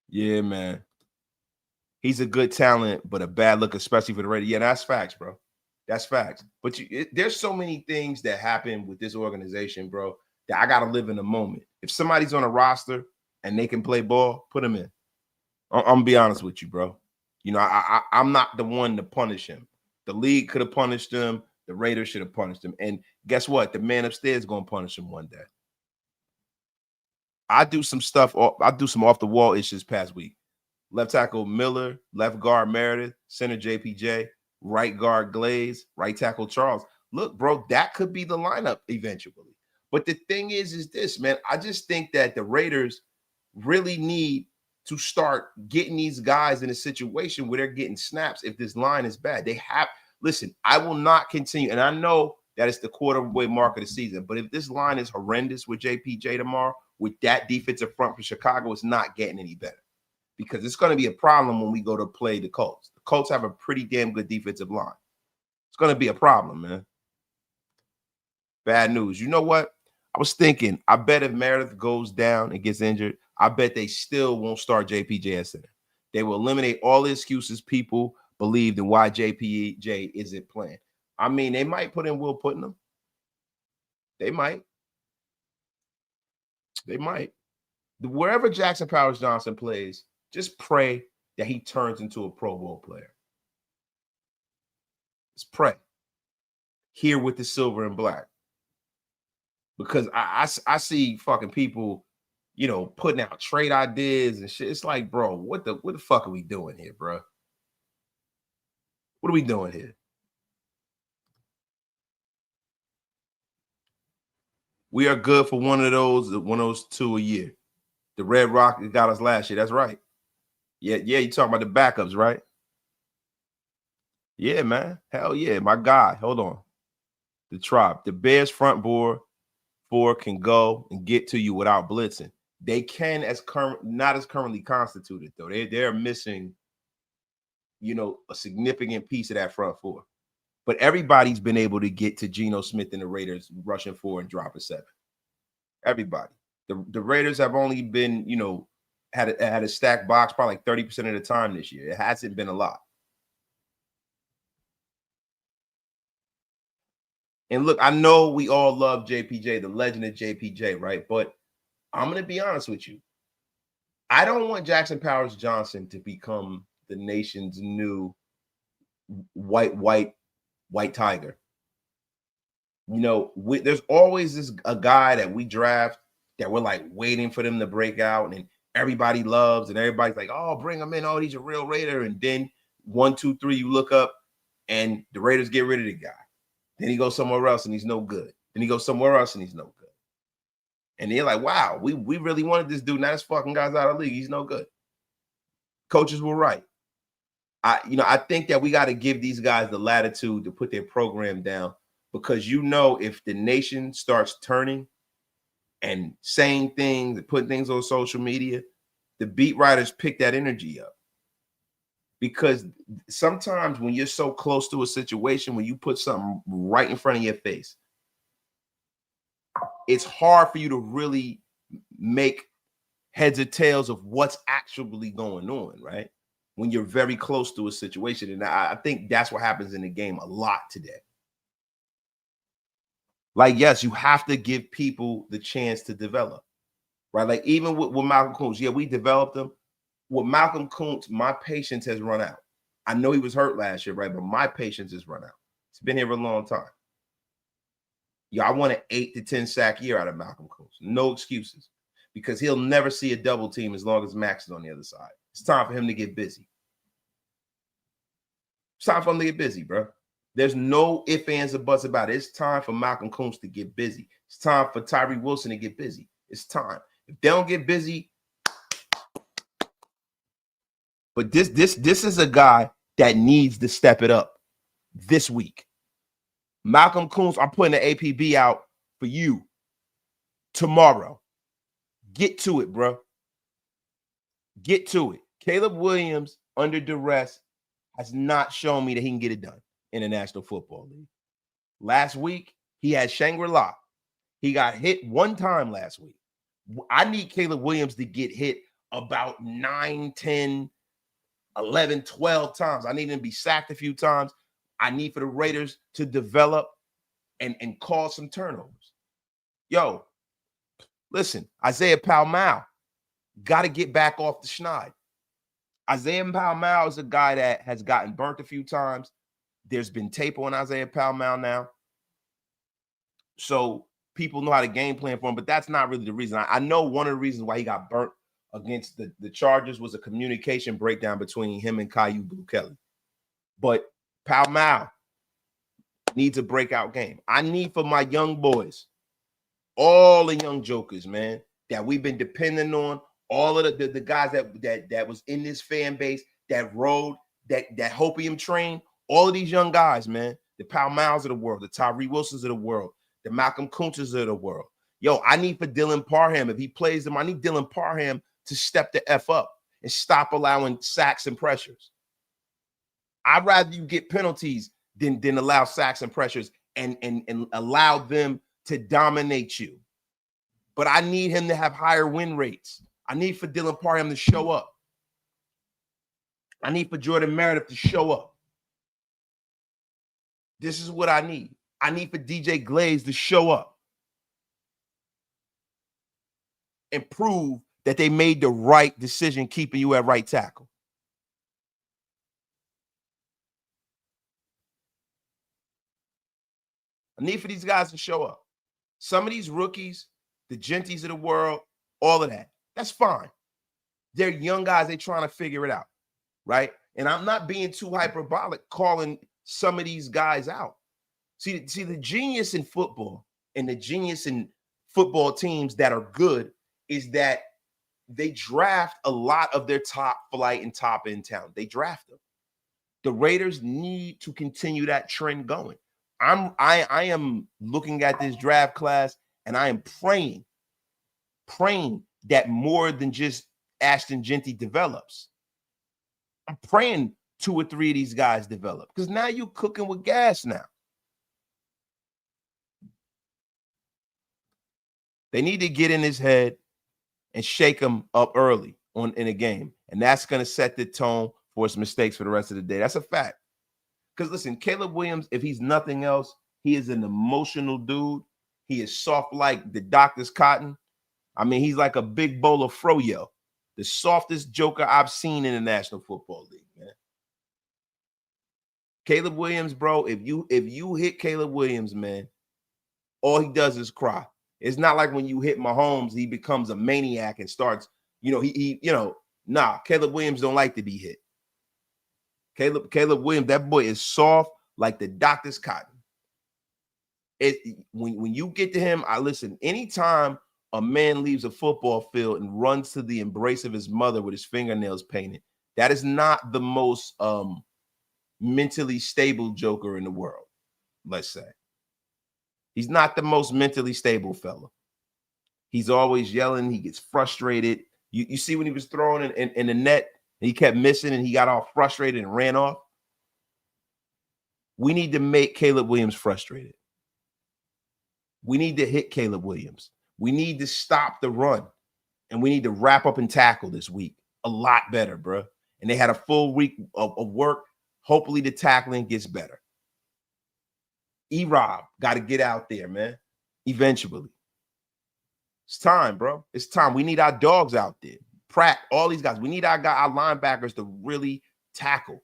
Yeah, man. He's a good talent, but a bad look, especially for the Raiders. Yeah, that's facts, bro. That's facts. But there's so many things that happen with this organization, bro, that I got to live in the moment. If somebody's on a roster and they can play ball, put them in. I'm going to be honest with you, bro. You know, I'm not the one to punish him. The league could have punished him. The Raiders should have punished him. And guess what? The man upstairs is going to punish him one day. I do some stuff. I do some off the wall issues past week. Left tackle Miller, left guard Meredith, center JPJ, right guard Glaze, right tackle Charles. Look, bro, that could be the lineup eventually. But the thing is this, man. I just think that the Raiders really need to start getting these guys in a situation where they're getting snaps if this line is bad. They have, listen, I will not continue. And I know that it's the quarter-way mark of the season. But if this line is horrendous with JPJ tomorrow, with that defensive front for Chicago, it's not getting any better. Because it's going to be a problem when we go to play the Colts. The Colts have a pretty damn good defensive line. It's going to be a problem, man. Bad news. You know what? I was thinking, I bet if Meredith goes down and gets injured, I bet they still won't start JPJ at center. They will eliminate all the excuses people believed in why JPJ isn't playing. I mean, they might put in Will Putnam. They might. They might. Wherever Jackson Powers Johnson plays, just pray that he turns into a Pro Bowl player. Just pray. Here with the silver and black. Because I see fucking people, you know, putting out trade ideas and shit. It's like, bro, what the fuck are we doing here, bro? What are we doing here? We are good for one of those two a year. The Red Rock got us last year. That's right. Yeah, you talking about the backups, right? Yeah, man. Hell yeah. My guy. Hold on. The Tribe. The Bears front four can go and get to you without blitzing. They can not as currently constituted, though. They're missing, you know, a significant piece of that front four. But everybody's been able to get to Geno Smith and the Raiders rushing 4 and dropping 7. Everybody. The Raiders have only been, you know, had a stacked box probably like 30% of the time this year. It hasn't been a lot. And look, I know we all love JPJ, the legend of JPJ, right? But I'm going to be honest with you. I don't want Jackson Powers Johnson to become the nation's new white tiger. You know, there's always a guy that we draft that we're like waiting for them to break out and everybody loves and everybody's like, oh, bring him in. Oh, he's a real Raider. And then 1, 2, 3, you look up and the Raiders get rid of the guy. Then he goes somewhere else and he's no good. Then he goes somewhere else and he's no good. And they're like, wow, we really wanted this dude. Now this fucking guy's out of the league. He's no good. Coaches were right. I think that we got to give these guys the latitude to put their program down because, you know, if the nation starts turning and saying things and putting things on social media, the beat writers pick that energy up. Because sometimes when you're so close to a situation, when you put something right in front of your face, it's hard for you to really make heads or tails of what's actually going on, right? When you're very close to a situation. And I think that's what happens in the game a lot today. Like, yes, you have to give people the chance to develop, right? Like even with Malcolm Kuntz, yeah, we developed him. With Malcolm Kuntz, my patience has run out. I know he was hurt last year, right? But my patience has run out. He's been here for a long time. Yeah, I want an 8 to 10 sack year out of Malcolm Kuntz. No excuses. Because he'll never see a double team as long as Max is on the other side. It's time for him to get busy. It's time for him to get busy, bro. There's no ifs, ands, or buts about it. It's time for Malcolm Kuntz to get busy. It's time for Tyree Wilson to get busy. It's time. If they don't get busy, but this is a guy that needs to step it up this week. Malcolm Kuntz, I'm putting the APB out for you tomorrow. Get to it, bro. Get to it. Caleb Williams, under duress, has not shown me that he can get it done in the National Football League. Last week, he had Shangri-La. He got hit one time last week. I need Caleb Williams to get hit about 9, 10, 11, 12 times. I need him to be sacked a few times. I need for the Raiders to develop and cause some turnovers. Yo, listen, Isaiah Palmau got to get back off the schneid. Isaiah Palmau is a guy that has gotten burnt a few times. There's been tape on Isaiah Palmau now. So people know how to game plan for him, but that's not really the reason. I know one of the reasons why he got burnt against the Chargers was a communication breakdown between him and Caillou Blue Kelly. But Palmau needs a breakout game. I need for my young boys, all the young jokers, man, that we've been depending on, all of the guys that was in this fan base, that rode, that hopium train, all of these young guys, man, the Palmaus of the world, the Tyree Wilsons of the world, the Malcolm Kuntzes of the world. Yo, I need for Dylan Parham, if he plays them, I need Dylan Parham to step the F up and stop allowing sacks and pressures. I'd rather you get penalties than allow sacks and pressures and allow them to dominate you. But I need him to have higher win rates. I need for Dylan Parham to show up. I need for Jordan Meredith to show up. This is what I need. I need for DJ Glaze to show up and prove that they made the right decision keeping you at right tackle. I need for these guys to show up. Some of these rookies, the Genties of the world, all of that, that's fine. They're young guys. They're trying to figure it out, right? And I'm not being too hyperbolic calling some of these guys out. See, the genius in football and the genius in football teams that are good is that they draft a lot of their top flight and top end talent. They draft them. The Raiders need to continue that trend going. I am looking at this draft class and I am praying that more than just Ashton Genty develops. I'm praying 2 or 3 of these guys develop because now you're cooking with gas now. They need to get in his head and shake him up early in a game. And that's going to set the tone for his mistakes for the rest of the day. That's a fact. Because listen, Caleb Williams, if he's nothing else, he is an emotional dude. He is soft like the doctor's cotton. I mean, he's like a big bowl of froyo. The softest joker I've seen in the National Football League, man. Caleb Williams, bro, if you hit Caleb Williams, man, all he does is cry. It's not like when you hit Mahomes, he becomes a maniac and starts, Caleb Williams don't like to be hit. Caleb Williams, that boy is soft like the doctor's cotton. When you get to him, anytime a man leaves a football field and runs to the embrace of his mother with his fingernails painted, that is not the most mentally stable joker in the world, let's say. He's not the most mentally stable fella. He's always yelling. He gets frustrated. You see when he was throwing in the net, he kept missing and he got all frustrated and ran off. We need to make Caleb Williams frustrated. We need to hit Caleb Williams. We need to stop the run. And we need to wrap up and tackle this week a lot better, bro. And they had a full week of work. Hopefully the tackling gets better. E-Rob got to get out there, man, eventually. It's time, bro. It's time. We need our dogs out there. Pratt, all these guys. We need our linebackers to really tackle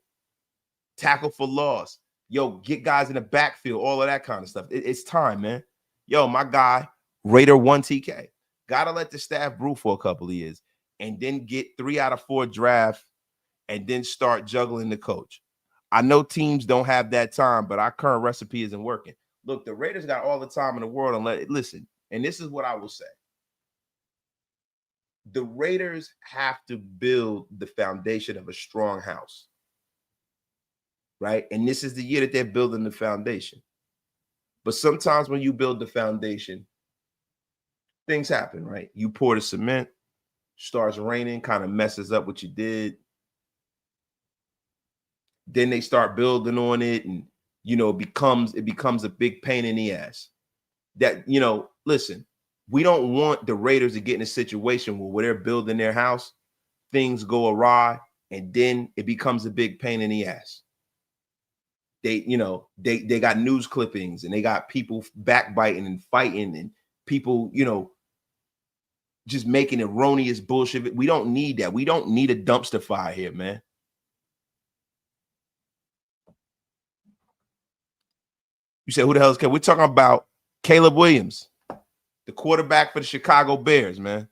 for loss. Yo, get guys in the backfield, all of that kind of stuff. It's time, man. Yo, my guy, Raider 1 TK. Got to let the staff brew for a couple of years and then get 3 out of 4 draft and then start juggling the coach. I know teams don't have that time, but our current recipe isn't working. Look, the Raiders got all the time in the world. And listen, and this is what I will say. The Raiders have to build the foundation of a strong house, right? And this is the year that they're building the foundation. But sometimes when you build the foundation, things happen, right? You pour the cement, starts raining, kind of messes up what you did. Then they start building on it, and it becomes a big pain in the ass. That listen, we don't want the Raiders to get in a situation where they're building their house, things go awry, and then it becomes a big pain in the ass. They got news clippings and they got people backbiting and fighting and people, just making erroneous bullshit. We don't need that. We don't need a dumpster fire here, man. You said, who the hell is Caleb? We're talking about Caleb Williams, the quarterback for the Chicago Bears, man.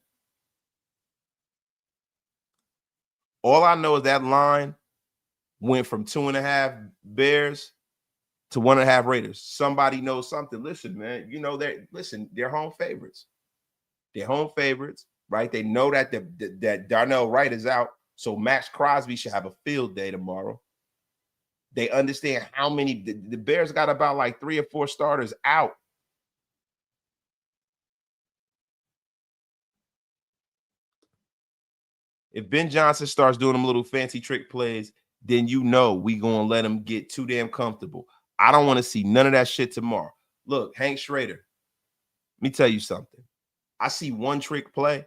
All I know is that line went from 2.5 Bears to 1.5 Raiders. Somebody knows something. Listen, man, they're home favorites. They're home favorites, right? They know that that Darnell Wright is out, so Max Crosby should have a field day tomorrow. They understand how many the Bears got about like 3 or 4 starters out. If Ben Johnson starts doing them little fancy trick plays, then we gonna let him get too damn comfortable. I don't want to see none of that shit tomorrow. Look, Hank Schrader, let me tell you something. I see one trick play.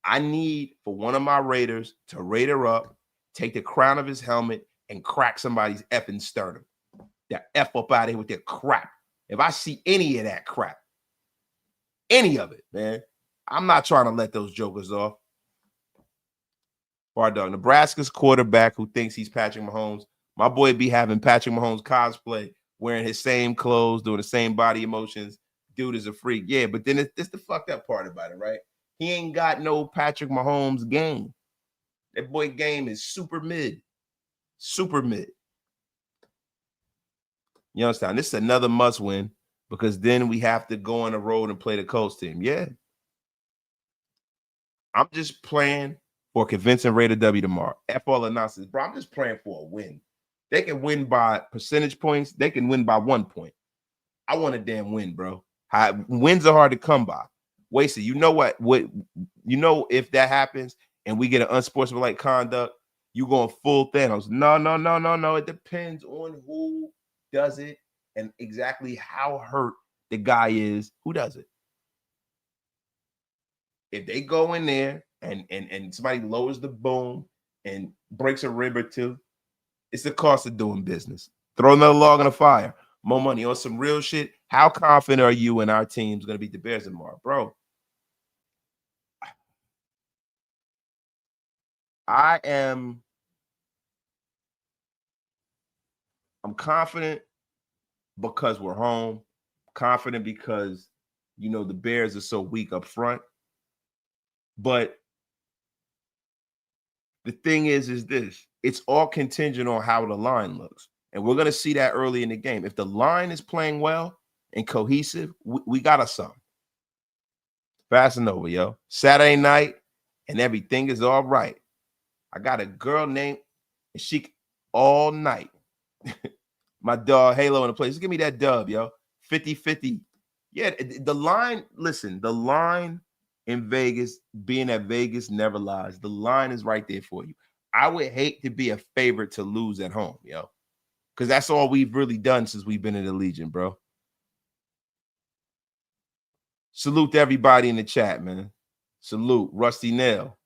I need for one of my Raiders to Raider up, take the crown of his helmet, and crack somebody's effing sternum. That F up out of here with their crap. If I see any of that crap, any of it, man, I'm not trying to let those jokers off. Dog, Nebraska's quarterback who thinks he's Patrick Mahomes. My boy be having Patrick Mahomes cosplay, wearing his same clothes, doing the same body emotions. Dude is a freak. Yeah, but then it's the fucked up part about it, right? He ain't got no Patrick Mahomes game. That boy game is super mid. Super mid. You understand? This is another must win because then we have to go on the road and play the Colts team. Yeah. I'm just playing for a convincing Raider W tomorrow. F all the nonsense. Bro, I'm just praying for a win. They can win by percentage points. They can win by 1 point. I want a damn win, bro. Wins are hard to come by. Wasted. You know what? If that happens and we get an unsportsmanlike conduct, you going full Thanos. No. It depends on who does it and exactly how hurt the guy is who does it. If they go in there and somebody lowers the boom and breaks a rib or two, it's the cost of doing business. Throw another log on the fire. More money on some real shit. How confident are you in our team's going to beat the Bears tomorrow, bro? I'm confident because we're home. Confident because, the Bears are so weak up front. But the thing is this. It's all contingent on how the line looks. And we're going to see that early in the game. If the line is playing well and cohesive, we got us some. Fast and over, yo. Saturday night, and everything is all right. I got a girl named Sheik all night. My dog Halo in the place. Just give me that dub, yo. 50-50. Yeah, the line, listen, the line in Vegas, being at Vegas never lies. The line is right there for you. I would hate to be a favorite to lose at home, yo. Because that's all we've really done since we've been in the Legion, bro. Salute to everybody in the chat, man. Salute. Rusty Nail.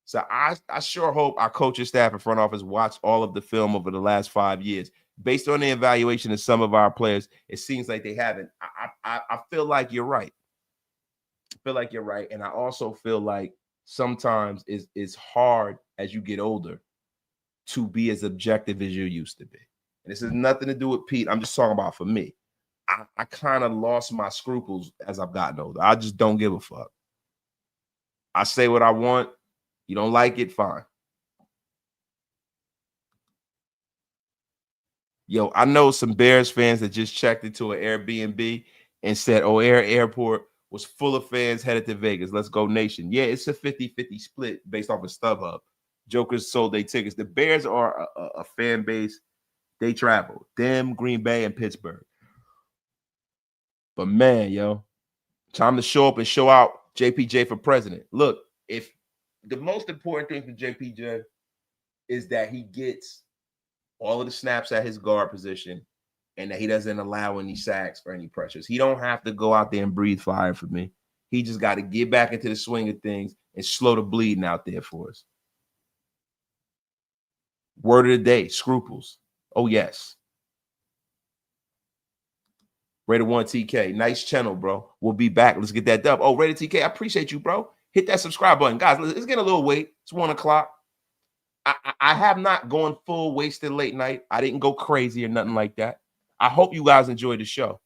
So I sure hope our coaching staff and front office watched all of the film over the last 5 years. Based on the evaluation of some of our players, it seems like they haven't. I feel like you're right. And I also feel like sometimes it's hard as you get older to be as objective as you used to be. And this has nothing to do with Pete. I'm just talking about for me. I kind of lost my scruples as I've gotten older. I just don't give a fuck. I say what I want. You don't like it, fine. Yo, I know some Bears fans that just checked into an Airbnb and said O'Hare Airport was full of fans headed to Vegas. Let's go nation. Yeah, it's a 50-50 split based off of StubHub. Jokers sold their tickets. The Bears are a fan base. They travel. Them, Green Bay, and Pittsburgh. But man, yo, time to show up and show out JPJ for president. Look, if the most important thing for JPJ is that he gets all of the snaps at his guard position and that he doesn't allow any sacks or any pressures. He don't have to go out there and breathe fire for me. He just got to get back into the swing of things and slow the bleeding out there for us. Word of the day, scruples. Oh, yes. Rated 1 TK. Nice channel, bro. We'll be back. Let's get that dub. Oh, Rated TK, I appreciate you, bro. Hit that subscribe button. Guys, let's get a little wait. It's 1 o'clock. I have not gone full wasted late night. I didn't go crazy or nothing like that. I hope you guys enjoyed the show.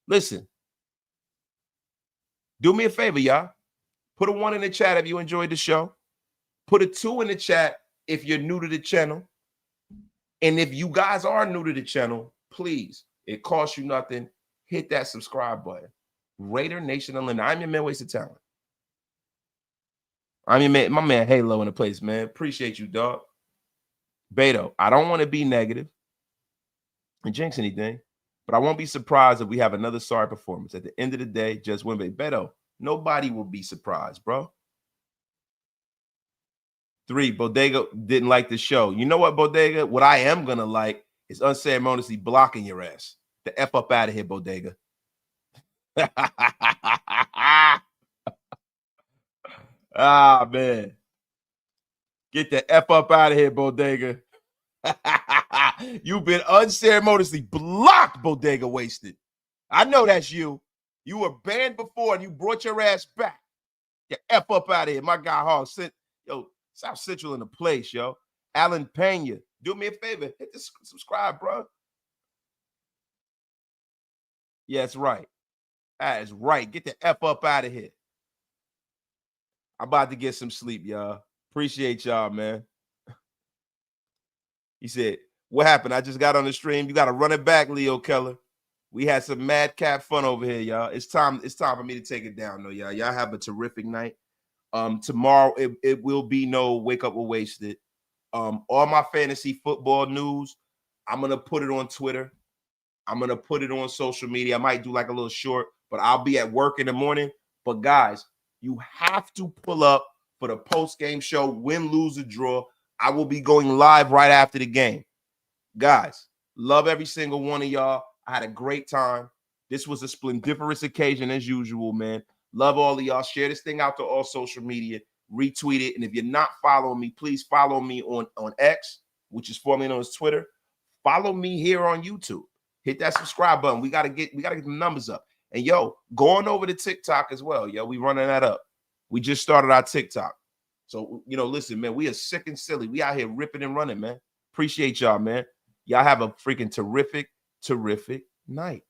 Listen, do me a favor, y'all. Put a 1 in the chat if you enjoyed the show. Put a 2 in the chat if you're new to the channel. And if you guys are new to the channel, please, it costs you nothing. Hit that subscribe button. Raider Nation Unlimited. I'm your man, Wasted Talent. I'm your man, my man Halo in the place, man. Appreciate you, dog. Beto, I don't want to be negative and jinx anything, but I won't be surprised if we have another sorry performance. At the end of the day, just win. Beto, nobody will be surprised, bro. 3, Bodega didn't like the show. You know what, Bodega? What I am going to like is unceremoniously blocking your ass. The F up out of here, Bodega. Ah, man. Get the F up out of here, Bodega. You've been unceremoniously blocked, Bodega Wasted. I know that's you. You were banned before and you brought your ass back. Get F up out of here. My guy Hog sent, yo, South Central in the place, yo. Alan Pena, do me a favor. Hit the subscribe, bro. Yeah, that's right. That is right. Get the F up out of here. I'm about to get some sleep, y'all. Appreciate y'all, man. He said, what happened? I just got on the stream. You got to run it back, Leo Keller. We had some madcap fun over here, y'all. It's time for me to take it down, though, y'all. Y'all have a terrific night. Tomorrow, it will be no Wake Up with Wasted. All my fantasy football news, I'm going to put it on Twitter. I'm going to put it on social media. I might do like a little short, but I'll be at work in the morning. But, guys, you have to pull up for the post-game show, win, lose, or draw. I will be going live right after the game. Guys, love every single one of y'all. I had a great time. This was a splendiferous occasion as usual, man. Love all of y'all. Share this thing out to all social media. Retweet it. And if you're not following me, please follow me on X, which is formerly known as Twitter. Follow me here on YouTube. Hit that subscribe button. We gotta get the numbers up. And yo, going over to TikTok as well. Yo, we running that up. We just started our TikTok. So, you know, listen, man, we are sick and silly. We out here ripping and running, man. Appreciate y'all, man. Y'all have a freaking terrific, terrific night.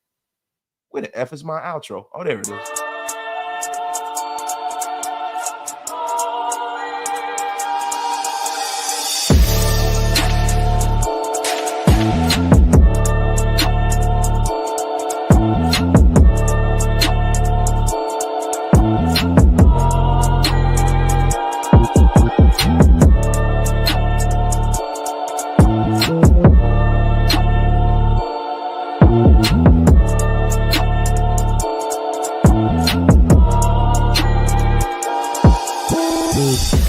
Where the F is my outro? Oh, there it is. Peace.